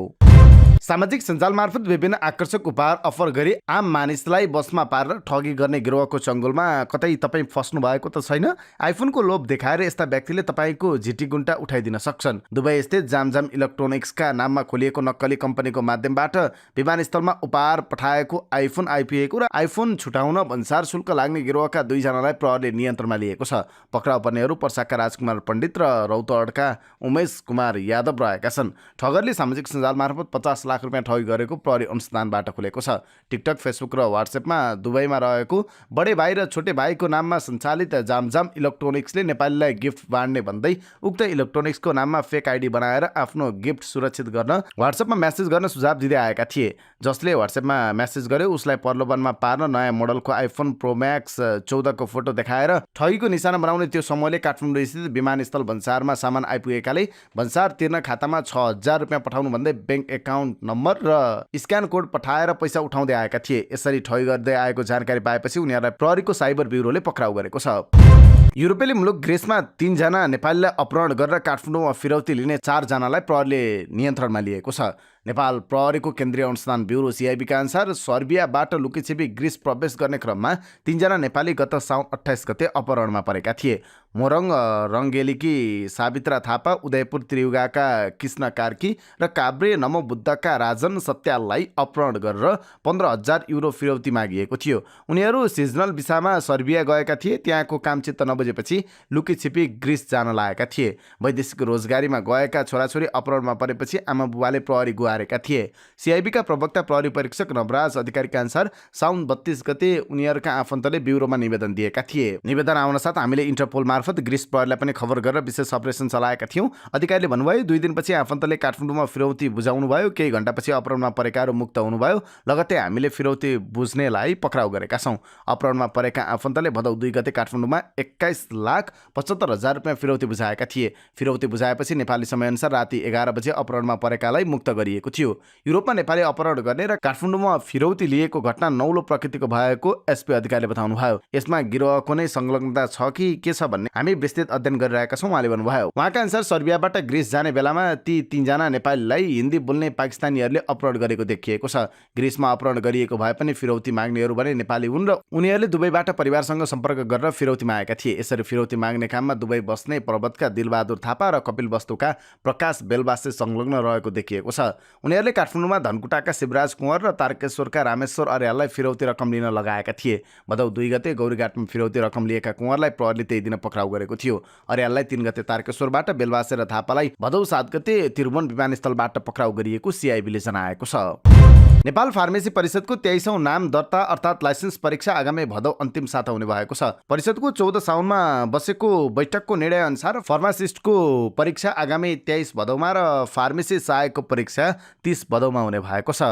सामाजिक सञ्जाल मार्फत विभिन्न आकर्षक उपहार अफर गरी आम मानिसलाई बसमा पारेर ठगी गर्ने गिरोहको चङ्गुलमा कतै तपाईँ फस्नु भएको त छैन? आइफोनको लोभ देखाएर यस्ता व्यक्तिले तपाईँको झिटिगुन्टा उठाइदिन सक्छन्। दुबई स्थित जामजाम इलेक्ट्रोनिक्सका नाममा खोलिएको नक्कली कम्पनीको माध्यमबाट विमानस्थलमा उपहार पठाएको आइफोन आइपिएको र आइफोन छुटाउन भन्सार शुल्क लाग्ने गिरोहका 2 जनालाई प्रहरीले नियन्त्रणमा लिएको छ। पक्राउ पर्नेहरू पर्साका राजकुमार पण्डित र रौतहटका उमेश कुमार यादव रहेका छन्। ठगरले सामाजिक सञ्जाल मार्फत 50 लाख रुपियाँ ठगी गरेको प्रहरी अनुसन्धानबाट खुलेको छ। टिकटक, फेसबुक र व्हाट्सएपमा दुबईमा रहेको बडे भाइ र छोटे भाइको नाममा सञ्चालित जामजाम इलेक्ट्रोनिक्सले नेपालीलाई गिफ्ट बाँड्ने भन्दै उक्त इलेक्ट्रोनिक्सको नाममा फेक आइडी बनाएर आफ्नो गिफ्ट सुरक्षित गर्न व्हाट्सएपमा मेसेज गर्न सुझाव दिँदै आएका थिए। जसले व्हाट्सएपमा मेसेज गर्यो उसलाई प्रलोभनमा पार्न नयाँ मोडलको आइफोन प्रो म्याक्स 14 को फोटो देखाएर ठगीको निशाना बनाउने त्यो समूहले काठमाडौँ स्थित विमानस्थल भन्सारमा सामान आइपुगेकाले भन्सार तिर्न खातामा 6000 रुपियाँ पठाउनु भन्दै बैंक एकाउन्ट नम्बर र स्क्यान कोड पठाएर पैसा उठाउँदै आएका थिए। यसरी ठगी गर्दै आएको जानकारी पाएपछि उनीहरूलाई प्रहरीको साइबर ब्युरोले पक्राउ गरेको छ। युरोपेली मुलुक ग्रिसमा 3 जना नेपालीलाई अपहरण गरेर काठमाडौँमा फिरौती लिने 4 जनालाई प्रहरीले नियन्त्रणमा लिएको छ। नेपाल प्रहरीको केन्द्रीय अनुसन्धान ब्युरो सिआइबीका अनुसार सर्बियाबाट लुकीछिपी ग्रिस प्रवेश गर्ने क्रममा 3 जना नेपाली गत साउन 28 गते अपहरणमा परेका थिए। मोरङ रङ्गेलीकी सावित्रा थापा, उदयपुर त्रियुगाका कृष्ण कार्की र काभ्रे नमोबुद्धका राजन सत्याललाई अपहरण गरेर 15,000 युरो फिरौती मागिएको थियो। उनीहरू सिजनल भिसामा सर्बिया गएका थिए। त्यहाँको काम चित्त नबुझेपछि लुकीछिपी ग्रिस जान लागेका थिए। वैदेशिक रोजगारीमा गएका छोराछोरी अपहरणमा परेपछि आमा बुबाले प्रहरी गुहारेका थिए। सिआइबीका प्रवक्ता प्रहरी परीक्षक नवराज अधिकारीका अनुसार साउन 32 गते उनीहरूका आफन्तले ब्युरोमा निवेदन दिएका थिए। निवेदन आउन साथ हामीले इन्टरपोल मार्फत ग्रिस प्रहरीलाई पनि खबर गरेर विशेष अपरेसन चलाएका थियौँ। अधिकारीले भन्नुभयो 2 दिनपछि आफन्तले काठमाडौँमा फिरौती बुझाउनु भयो। केही घण्टापछि अपहरणमा परेकाहरू मुक्त हुनुभयो। लगत्तै हामीले फिरौती बुझ्नेलाई पक्राउ गरेका छौँ। अपहरणमा परेका आफन्तले भदौ 2 गते काठमाडौँमा 21,75,000 रुपियाँ फिरौती बुझाएका थिए। फिरौती बुझाएपछि नेपाली समयअनुसार राति 11 बजे अपहरणमा परेकालाई मुक्त गरिएको थियो। युरोपमा नेपाली अपहरण गर्ने र काठमाडौँमा फिरौती लिएको घटना नौलो प्रकृतिको भएको एसपी अधिकारीले बताउनुभयो। यसमा गिरोहको नै संलग्नता छ कि के छ भन्ने हामी विस्तृत अध्ययन गरिरहेका छौँ उहाँले भन्नुभयो। उहाँका अनुसार सर्बियाबाट ग्रिस जाने बेलामा ती 3 जना नेपालीलाई हिन्दी बोल्ने पाकिस्तानीहरूले अपहरण गरेको देखिएको छ। ग्रिसमा अपहरण गरिएको भए पनि फिरौती माग्नेहरू भने नेपाली हुन् र उनीहरूले दुबईबाट परिवारसँग सम्पर्क गरेर फिरौती मागेका थिए। यसरी फिरौती माग्ने काममा दुबई बस्ने पर्वतका दिलबहादुर थापा र कपिल वस्तुका प्रकाश बेलबासे संलग्न रहेको देखिएको छ। उनीहरूले काठमाडौँमा धनकुटाका शिवराज कुँवर र तारकेश्वरका रामेश्वर अर्याललाई फिरौती रकम लिन लगाएका थिए। भदौ 2 गते गौरीघाटमा फिरौती रकम लिएका कुँवरलाई प्रहरीले त्यही दिन पक्राउ गरेको थियो। अर्याललाई 3 गते तारकेश्वरबाट, बेलबासे र थापालाई भदौ 7 गते त्रिभुवन विमानस्थलबाट पक्राउ गरिएको सिआइबीले जनाएको छ। नेपाल फार्मेसी परिषदको 23औं नाम दर्ता अर्थात् लाइसेन्स परीक्षा आगामी भदौ अन्तिम साता हुने भएको छ। परिषदको 14 साउनमा बसेको बैठकको निर्णय अनुसार फार्मासिस्टको परीक्षा आगामी 23 भदौमा र फार्मेसी सहायकको परीक्षा 30 भदौमा हुने भएको छ।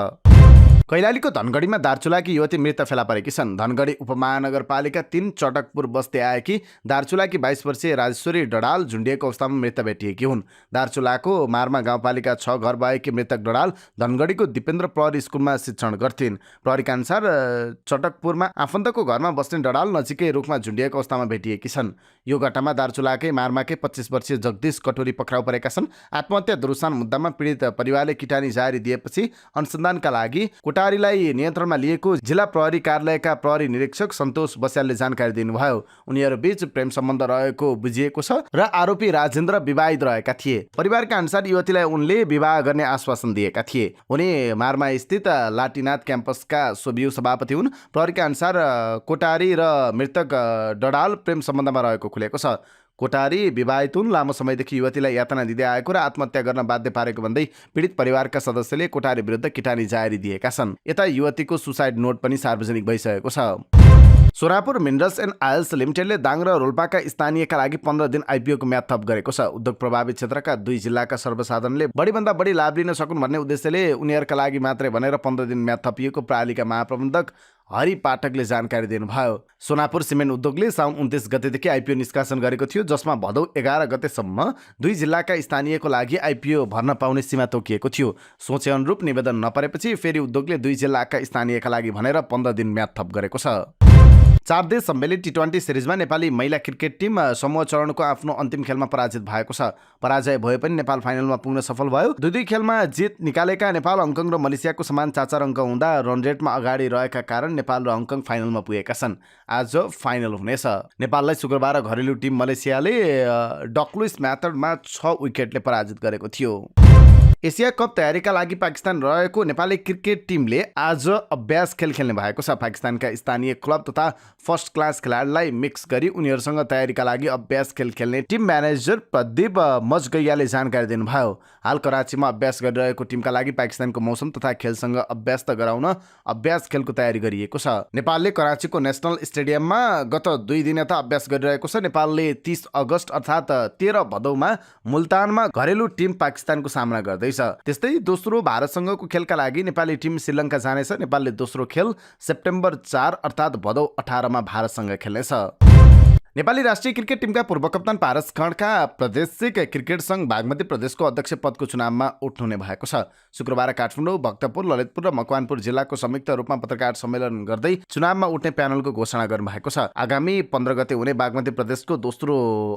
कैलालीको धनगढीमा दार्चुलाकी युवती मृत फेला परेकी छन्। धनगढी उपमहानगरपालिका 3 चटकपुर बस्दै आएकी दार्चुलाकी 22 वर्षीय राजेश्वरी डडाल झुन्डिएको अवस्थामा मृत भेटिएकी हुन्। दार्चुलाको मारमा गाउँपालिका 6 घर भएकी मृतक डडाल धनगढीको दिपेन्द्र प्रहरी स्कुलमा शिक्षण गर्थिन्। प्रहरीका अनुसार चटकपुरमा आफन्तको घरमा बस्ने डडाल नजिकै रुखमा झुन्डिएको अवस्थामा भेटिएकी छन्। यो घटनामा दार्चुलाकै मारमाकै 25 वर्षीय जगदीश कटोरी पक्राउ परेका छन्। आत्महत्या दुरुसान मुद्दामा पीडित परिवारले किटानी जारी दिएपछि अनुसन्धानका लागि कोटारीलाई नियन्त्रणमा लिएको जिल्ला प्रहरी कार्यालयका प्रहरी निरीक्षक सन्तोष बस्यालले जानकारी दिनुभयो। उनीहरूबीच प्रेम सम्बन्ध रहेको बुझिएको छ र आरोपी राजेन्द्र विवाहित रहेका थिए। परिवारका अनुसार युवतीलाई उनले विवाह गर्ने आश्वासन दिएका थिए। उनी मारमा स्थित लाटीनाथ क्याम्पसका सोभियु सभापति हुन्। प्रहरीका अनुसार कोटारी र मृतक डडाल प्रेम सम्बन्धमा रहेको खुलेको छ। कोटारी विवाहित हुन्। लामो समयदेखि युवतीलाई यातना दिँदै आएको र आत्महत्या गर्न बाध्य पारेको भन्दै पीडित परिवारका सदस्यले कोटारी विरुद्ध किटानी जारी दिएका छन्। यता युवतीको सुसाइड नोट पनि सार्वजनिक भइसकेको छ। सोनापुर मिनरल्स एन्ड आइल्स लिमिटेडले दाङ र रोल्पाका स्थानीयका लागि 15 दिन आइपिओको म्याद थप गरेको छ। उद्योग प्रभावित क्षेत्रका 2 जिल्लाका सर्वसाधारणले बढीभन्दा बढी लाभ लिन सकुन् भन्ने उद्देश्यले उनीहरूका लागि मात्रै भनेर 15 दिन म्याद थपिएको प्रणालीका महाप्रबन्धक हरि पाठकले जानकारी दिनुभयो। सोनापुर सिमेन्ट उद्योगले साउन 29 गतेदेखि आइपिओ निष्कासन गरेको थियो, जसमा भदौ 11 गतेसम्म 2 जिल्लाका स्थानीयको लागि आइपिओ भर्न पाउने सीमा तोकिएको थियो। सोचे अनुरूप निवेदन नपरेपछि फेरि उद्योगले 2 जिल्लाका स्थानीयका लागि भनेर 15 दिन म्याद थप गरेको छ। 4 देश सम्मेलित टी20 सिरिजमा नेपाली महिला क्रिकेट टिम समूह चरणको आफ्नो अन्तिम खेलमा पराजित भएको छ। पराजय भए पनि नेपाल फाइनलमा पुग्न सफल भयो। दुई खेलमा जित निकालेका नेपाल, हङकङ र मलेसियाको समान 4 अङ्क हुँदा रन रेटमा अगाडि रहेका कारण नेपाल र हङकङ फाइनलमा पुगेका छन्। आज फाइनल हुनेछ। नेपाललाई शुक्रबार घरेलु टिम मलेसियाले डकलुइस म्याथडमा 6 विकेटले पराजित गरेको थियो। एसिया कप तयारीका लागि पाकिस्तान रहेको नेपाली क्रिकेट टिमले आज अभ्यास खेल खेल्ने भएको छ। पाकिस्तानका स्थानीय क्लब तथा फर्स्ट क्लास खेलाडीलाई मिक्स गरी उनीहरूसँग तयारीका लागि अभ्यास खेल खेल्ने टिम म्यानेजर प्रदीप मजगैयाले जानकारी दिनुभयो। हाल कराचीमा अभ्यास गरिरहेको टिमका लागि पाकिस्तानको मौसम तथा खेलसँग अभ्यस्त गराउन अभ्यास खेलको तयारी गरिएको छ। नेपालले कराचीको नेसनल स्टेडियममा गत 2 दिन यता अभ्यास गरिरहेको छ। नेपालले 30 अगस्त अर्थात् 13 भदौमा मुल्तानमा घरेलु टिम पाकिस्तानको सामना गर्दै। त्यस्तै दोस्रो भारतसँगको खेलका लागि नेपाली टिम श्रीलङ्का जानेछ। नेपालले दोस्रो खेल सेप्टेम्बर 4 अर्थात् भदौ 18 मा भारतसँग खेल्नेछ। नेपाली राष्ट्रिय क्रिकेट टिमका पूर्व कप्तान पारस खड्का प्रादेशिक क्रिकेट संघ बागमती प्रदेशको अध्यक्ष पदको चुनावमा उठ्नुहुने भएको छ। शुक्रबार काठमाडौँ, भक्तपुर, ललितपुर र मकवानपुर जिल्लाको संयुक्त रूपमा पत्रकार सम्मेलन गर्दै चुनावमा उठ्ने प्यानलको घोषणा गर्नुभएको छ। आगामी 15 गते हुने बागमती प्रदेशको दोस्रो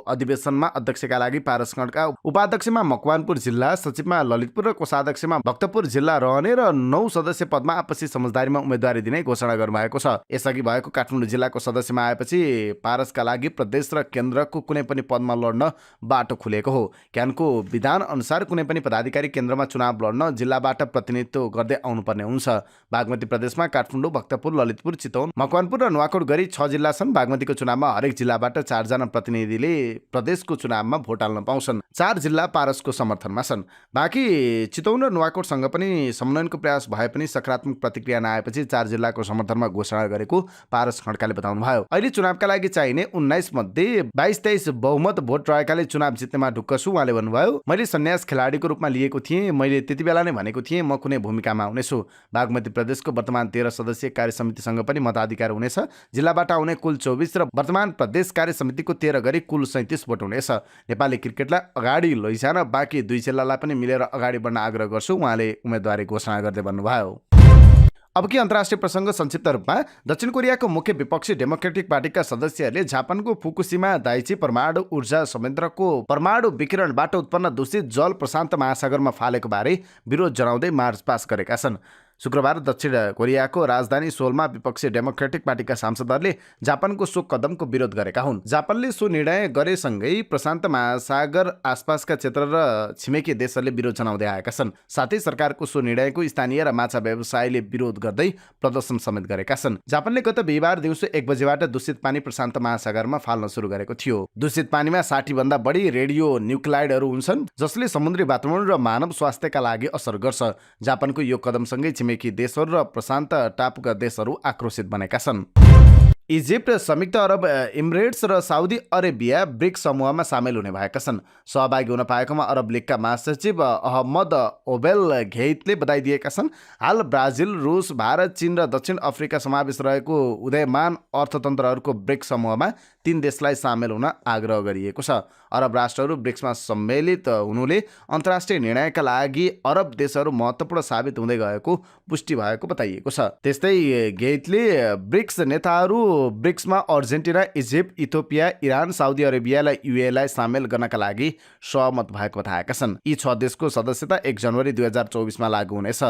अधिवेशनमा अध्यक्षका लागि पारस खड्का, उपाध्यक्षमा मकवानपुर जिल्ला, सचिवमा ललितपुर र कोषाध्यक्षमा भक्तपुर जिल्ला रहने र 9 सदस्य पदमा आपसी समझदारीमा उम्मेदवारी दिने घोषणा गर्नुभएको छ। यसअघि भएको काठमाडौँ जिल्लाको सदस्यमा आएपछि पारसका लागि प्रदेश र केन्द्रको कुनै पनि पदमा लड्न बाटो खुलेको हो। क्यानको विधान अनुसार कुनै पनि पदाधिकारी केन्द्रमा चुनाव लड्न जिल्लाबाट प्रतिनिधित्व गर्दै आउनुपर्ने हुन्छ। बागमती प्रदेशमा काठमाडौँ, भक्तपुर, ललितपुर, चितवन, मकवानपुर र नुवाकोट गरी 6 जिल्ला छन्। बागमतीको चुनावमा हरेक जिल्लाबाट 4 जना प्रतिनिधिले प्रदेशको चुनावमा भोट हाल्न पाउँछन्। 4 जिल्ला पारसको समर्थनमा छन्। बाँकी चितवन र नुवाकोटसँग पनि समन्वयनको प्रयास भए पनि सकारात्मक प्रतिक्रिया नआएपछि 4 जिल्लाको समर्थनमा घोषणा गरेको पारस खड्काले बताउनुभयो। अहिले चुनावका लागि चाहिने 19 मध्ये 22-23 बहुमत भोट रहेकाले चुनाव जित्नेमा ढुक्क छु। उहाँले भन्नुभयो, मैले सन्यास खेलाडीको रूपमा लिएको थिएँ। मैले त्यति बेला नै भनेको थिएँ म कुनै भूमिकामा आउनेछु। बागमती प्रदेशको वर्तमान 13 सदस्यीय कार्य समितिसँग पनि मताधिकार हुनेछ। जिल्लाबाट आउने कुल 24 र वर्तमान प्रदेश कार्य समितिको 13 गरी कुल 37 भोट हुनेछ। नेपाली क्रिकेटलाई अगाडि लैजान बाँकी 2 जिल्लालाई पनि मिलेर अगाडि बढ्न आग्रह गर्छु, उहाँले उम्मेदवारी घोषणा गर्दै भन्नुभयो। अब कि अन्तर्राष्ट्रिय प्रसङ्ग संक्षिप्त रूपमा। दक्षिण कोरियाको मुख्य विपक्षी डेमोक्रेटिक पार्टीका सदस्यहरूले जापानको फुकुशिमा दाइची परमाणु ऊर्जा संयन्त्रको परमाणु विकिरणबाट उत्पन्न दूषित जल प्रशान्त महासागरमा फालेको बारे विरोध जनाउँदै मार्च पास गरेका छन्। शुक्रबार दक्षिण कोरियाको राजधानी सोलमा विपक्षी डेमोक्रेटिक पार्टीका सांसदहरूले जापानको सो कदमको विरोध गरेका हुन्। जापानले सो निर्णय गरेसँगै प्रशान्त महासागर आसपासका क्षेत्र र छिमेकी देशहरूले विरोध जनाउँदै आएका छन्। साथै सरकारको सो निर्णयको स्थानीय र माछा व्यवसायीले विरोध गर्दै प्रदर्शन समेत गरेका छन्। जापानले गत बिहिबार दिउँसो 1 बजेबाट दूषित पानी प्रशान्त महासागरमा फाल्न सुरु गरेको थियो। दूषित पानीमा 60 भन्दा बढी रेडियो न्युक्लाइडहरू हुन्छन्, जसले समुद्री वातावरण र मानव स्वास्थ्यका लागि असर गर्छ। जापानको यो कदमसँगै छिमेकी देशहरू र प्रशान्त टापुका देशहरू आक्रोशित बनेका छन्। इजिप्ट, संयुक्त अरब इमिरेट्स र साउदी अरेबिया ब्रिक्स समूहमा सामेल हुने भएका छन्। सहभागी हुन पाएकोमा अरब लीगका महासचिव अहमद ओबेल घेइतले बधाई दिएका छन्। हाल ब्राजिल, रुस, भारत, चीन र दक्षिण अफ्रिका समावेश रहेको उदयमान अर्थतन्त्रहरूको ब्रिक्स समूहमा 3 देशलाई सामेल हुन आग्रह गरिएको छ। अरब राष्ट्रहरू ब्रिक्समा सम्मिलित हुनुले अन्तर्राष्ट्रिय निर्णयका लागि अरब देशहरू महत्त्वपूर्ण साबित हुँदै गएको पुष्टि भएको बताइएको छ। त्यस्तै घेइतले ब्रिक्स नेताहरू ब्रिक्समा Argentina, Egypt, Ethiopia, Iran, Saudi अरेबियालाई युएलाई सामेल गर्नका लागि सहमत भएको बताएका छन्। यी 6 देशको सदस्यता 1 जनवरी 2024 मा लागू हुनेछ।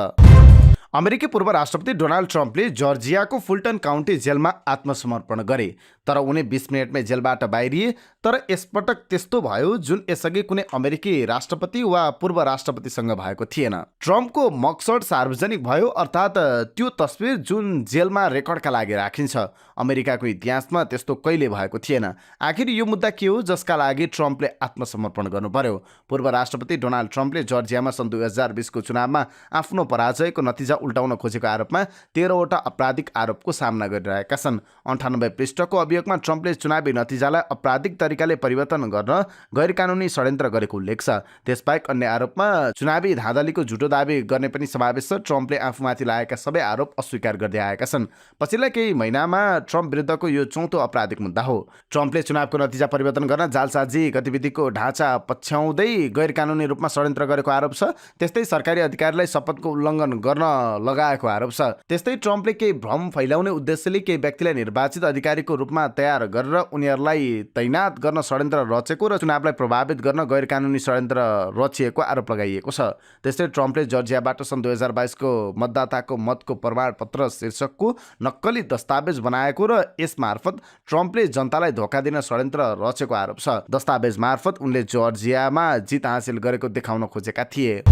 अमेरिकी पूर्व राष्ट्रपति डोनाल्ड ट्रम्पले जर्जियाको फुल्टन काउन्टी जेलमा आत्मसमर्पण गरे, तर उनी 20 मिनटमै जेलबाट बाहिरिए। तर यसपटक त्यस्तो भयो जुन यसअघि कुनै अमेरिकी राष्ट्रपति वा पूर्व राष्ट्रपतिसँग भएको थिएन। ट्रम्पको मगसट सार्वजनिक भयो, अर्थात् त्यो तस्विर जुन जेलमा रेकर्डका लागि राखिन्छ। अमेरिकाको इतिहासमा त्यस्तो कहिले भएको थिएन। आखिर यो मुद्दा के हो जसका लागि ट्रम्पले आत्मसमर्पण गर्नु पर्यो? पूर्व राष्ट्रपति डोनाल्ड ट्रम्पले जर्जियामा सन् 2020को चुनावमा आफ्नो पराजयको नतिजा उल्टाउन खोजेको आरोपमा 13वटा आपराधिक आरोपको सामना गरिरहेका छन्। 98 पृष्ठको अभियोगमा ट्रम्पले चुनावी नतिजालाई आपराधिक तरिकाले परिवर्तन गर्न गैरकानुनी षड्यन्त्र गरेको उल्लेख छ। त्यसबाहेक अन्य आरोपमा चुनावी धाँधलीको झुटो दावी गर्ने पनि समावेश छ। ट्रम्पले आफूमाथि लागेका सबै आरोप अस्वीकार गर्दै आएका छन्। पछिल्ला केही महिनामा ट्रम्प विरुद्धको यो चौथो आपराधिक मुद्दा हो। ट्रम्पले चुनावको नतिजा परिवर्तन गर्न जालसाजी गतिविधिको ढाँचा पछ्याउँदै गैरकानुनी रूपमा षड्यन्त्र गरेको आरोप छ। त्यस्तै सरकारी अधिकारीलाई शपथको उल्लङ्घन गर्न लगाएको आरोप छ। त्यस्तै ट्रम्पले केही भ्रम फैलाउने उद्देश्यले केही व्यक्तिलाई निर्वाचित अधिकारीको रूपमा तयार गरेर उनीहरूलाई तैनात गर्न षड्यन्त्र रचेको र चुनावलाई प्रभावित गर्न गैरकानुनी षड्यन्त्र रचिएको आरोप लगाइएको छ। त्यस्तै ट्रम्पले जर्जियाबाट सन् 2022को मतदाताको मतको प्रमाणपत्र शीर्षकको नक्कली दस्तावेज बनाएको र यस मार्फत ट्रम्पले जनतालाई धोका दिन षड्यन्त्र रचेको आरोप छ। दस्तावेज मार्फत उनले जर्जियामा जित हासिल गरेको देखाउन खोजेका थिए।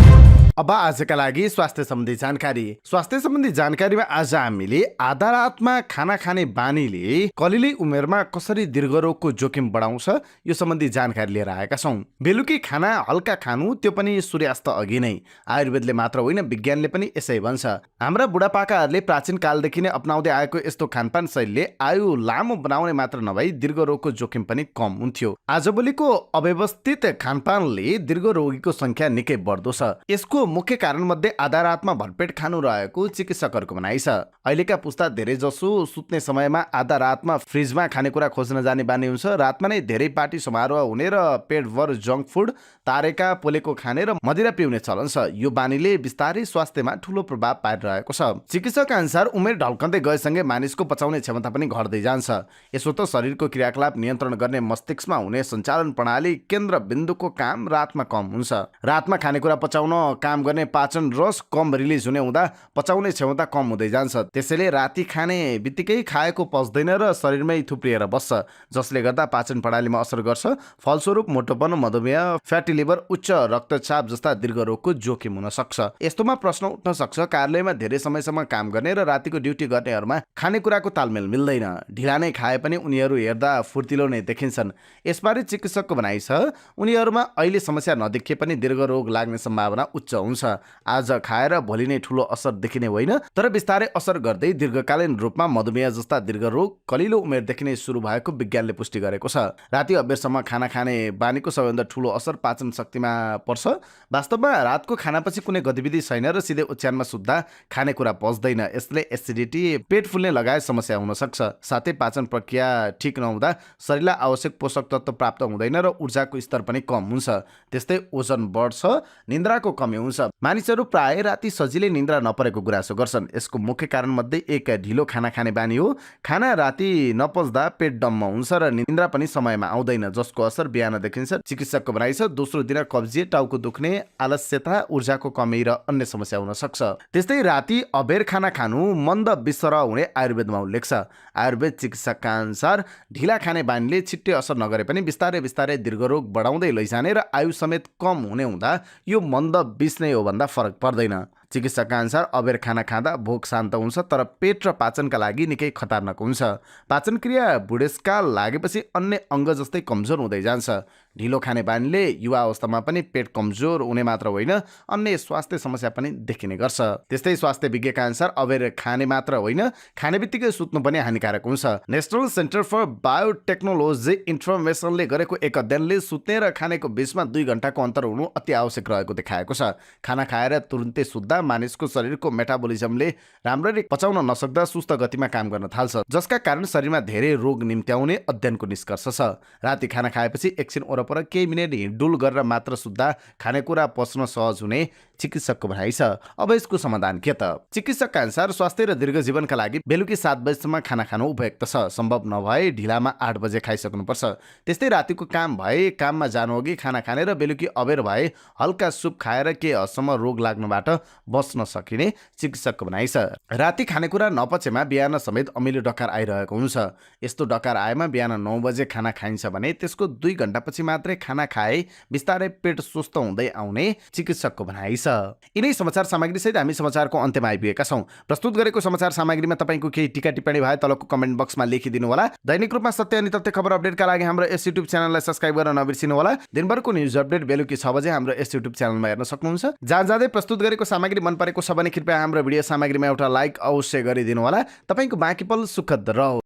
अब आजका लागि स्वास्थ्य सम्बन्धी जानकारी। स्वास्थ्य सम्बन्धी जानकारीमा आज हामीले आधा रातमा खाना खाने बानीले कलिलै उमेरमा कसरी दीर्घरोगको जोखिम बढाउँछ यो सम्बन्धी जानकारी लिएर आएका छौँ। बेलुकी खाना हल्का खानु, त्यो पनि सूर्यास्त अघि नै। आयुर्वेदले मात्र होइन, विज्ञानले पनि यसै भन्छ। हाम्रा बुढापाकाहरूले प्राचीन कालदेखि नै अपनाउँदै आएको यस्तो खानपान शैलीले आयु लामो बनाउने मात्र नभई दीर्घरोगको जोखिम पनि कम हुन्थ्यो। आजभोलिको अव्यवस्थित खानपानले दीर्घरोगीको संख्या निकै बढ्दो छ। यसको मुख्य कारण मध्ये आधा रातमा भरपेट खानु रहेको चिकित्सकहरूको भनाइ छ। अहिलेका पुस्ता धेरै जसो सुत्ने समयमा आधा रातमा फ्रिजमा खानेकुरा खोज्न जाने बानी हुन्छ। रातमा नै धेरै पार्टी समारोह हुने र पेटभर जङ्क फुड, तारेका पोलेको खाने र मदिरा पिउने चलन छ। यो बानीले बिस्तारै स्वास्थ्यमा ठूलो प्रभाव पारिरहेको छ। चिकित्सक अनुसार उमेर ढल्कँदै गएसँगै मानिसको पचाउने क्षमता पनि घट्दै जान्छ। यसो त शरीरको क्रियाकलाप नियन्त्रण गर्ने मस्तिष्कमा हुने सञ्चालन प्रणाली केन्द्र बिन्दुको काम रातमा कम हुन्छ। रातमा खानेकुरा पचाउन काम गर्ने पाचन रस कम रिलिज हुने हुँदा पचाउने क्षमता कम हुँदै जान्छ। त्यसैले राति खाने बित्तिकै खाएको पच्दैन र शरीरमै थुप्रिएर बस्छ, जसले गर्दा पाचन प्रणालीमा असर गर्छ। फलस्वरूप मोटोपन, मधुमेह, फ्याटी लिभर, उच्च रक्तचाप जस्ता दीर्घरोगको जोखिम हुन सक्छ। यस्तोमा प्रश्न उठ्न सक्छ, कार्यालयमा धेरै समयसम्म काम गर्ने र रातिको ड्युटी गर्नेहरूमा खानेकुराको तालमेल मिल्दैन। ढिला नै खाए पनि उनीहरू हेर्दा फुर्तिलो नै देखिन्छन्। यसबारे चिकित्सकको भनाइ छ, उनीहरूमा अहिले समस्या नदेखिए पनि दीर्घरोग लाग्ने सम्भावना उच्च हुन्छ। आज खाएर भोलि नै ठूलो असर देखिने होइन, तर बिस्तारै असर गर्दै दीर्घकालीन रूपमा मधुमेह जस्ता दीर्घरोग कलिलो उमेरदेखि नै सुरु भएको विज्ञानले पुष्टि गरेको छ। राति अबेरसम्म खाना खाने बानीको सबैभन्दा ठूलो असर पाचन शक्तिमा पर्छ। वास्तवमा रातको खानापछि कुनै गतिविधि छैन र सिधै ओछ्यानमा सुत्दा खानेकुरा पच्दैन। यसले एसिडिटी, पेट फुल्ने लगायत समस्या हुन सक्छ। साथै पाचन प्रक्रिया ठिक नहुँदा शरीरलाई आवश्यक पोषक तत्त्व प्राप्त हुँदैन र ऊर्जाको स्तर पनि कम हुन्छ। त्यस्तै ओजन बढ्छ, निन्द्राको कमी हुन्छ। मानिसहरू प्राय राति सजिलै निन्द्रा नपरेको गुनासो गर्छन्। यसको मुख्य कारण मध्ये एक ढिलो खाना खाने बानी हो। खाना राति नपच्दा पेट डम्म हुन्छ र निन्द्रा पनि समयमा आउँदैन, जसको असर बिहान देखिन्छ। चिकित्सकको भनाइ छ, दोस्रो दिन कब्जियत, टाउको दुख्ने, आलस्यता, ऊर्जाको कमी र अन्य समस्या हुन सक्छ। त्यस्तै राति अबेर खाना खानु मन्द विसरह हुने आयुर्वेदमा उल्लेख छ। आयुर्वेद चिकित्सकका अनुसार ढिला खाने बानीले छिट्टै असर नगरे पनि बिस्तारै बिस्तारै दीर्घरोग बढाउँदै लैजाने र आयु समेत कम हुने हुँदा यो मन्द विष नै हो भन्दा फरक पर्दैन। चिकित्सकका अनुसार अबेर खाना खाँदा भोक शान्त हुन्छ, तर पेट र पाचनका लागि निकै खतरनाक हुन्छ। पाचन क्रिया बुढेसकाल लागेपछि अन्य अङ्ग जस्तै कमजोर हुँदै जान्छ। ढिलो खाने बानीले युवा अवस्थामा पनि पेट कमजोर हुने मात्र होइन, अन्य स्वास्थ्य समस्या पनि देखिने गर्छ। त्यस्तै स्वास्थ्य विज्ञका अनुसार अबेर खाने मात्र होइन, खाने बित्तिकै सुत्नु पनि हानिकारक हुन्छ। नेसनल सेन्टर फर बायोटेक्नोलोजी इन्फर्मेसनले गरेको एक अध्ययनले सुत्ने र खानेको बीचमा 2 घण्टाको अन्तर हुनु अति आवश्यक रहेको देखाएको छ। खाना खाएर तुरुन्तै सुत्दा मानिसको शरीरको मेटाबोलिजमले राम्ररी पचाउन नसक्दा सुस्त गतिमा काम गर्न थाल्छ, जसका कारण शरीरमा धेरै रोग निम्त्याउने अध्ययनको निष्कर्ष छ। राति खाना खाएपछि एकछिन वरपर केही मिनट हिँडडुल गरेर मात्र सुत्दा खानेकुरा पच्न सहज हुने चिकित्सकको भनाइ छ। अब यसको समाधान के त? चिकित्सकका अनुसार स्वास्थ्य र दीर्घ जीवनका लागि बेलुकी 7 बजेसम्म खाना खानु उपयुक्त छ। सम्भव नभए ढिलामा 8 बजे खाइसक्नुपर्छ। त्यस्तै रातिको काम भए काममा जानु अघि खाना खाने र बेलुकी अबेर भए हल्का सुप खाएर केही हदसम्म रोग लाग्नुबाट बस्न सकिने चिकित्सकको भनाइ छ। राति खानेकुरा नपचेमा बिहान समेत अमिलो डकार आइरहेको हुन्छ। यस्तो डकार आएमा बिहान 9 बजे खाना खाइन्छ भने त्यसको 2 घण्टापछि मात्रै खाना खाए बिस्तारै पेट स्वस्थ हुँदै आउने चिकित्सकको भनाइ छ। यिनै समाचार सामग्रीसहित हामी समाचारको अन्त्यमा आइपुगेका छौँ। प्रस्तुत गरेको समाचार सामग्रीमा तपाईँको केही टिका टिप्पणी भए तलको कमेन्ट बक्समा लेखिदिनु होला। दैनिक रूपमा सत्य अनि तथ्य खबर अपडेटका लागि हाम्रो यस युट्युब च्यानललाई सब्स्क्राइब गर्न नबिर्सिनु होला। दिनभरको न्युज अपडेट बेलुकी 6 बजे हाम्रो यस युट्युब च्यानलमा हेर्न सक्नुहुन्छ। जाँदै प्रस्तुत गरेको सामग्री मन परेको छ भने कृपया हाम्रो भिडियो सामग्रीमा एउटा लाइक अवश्य गरिदिनु होला। तपाईँको बाँकी पल सुखद रहोस्।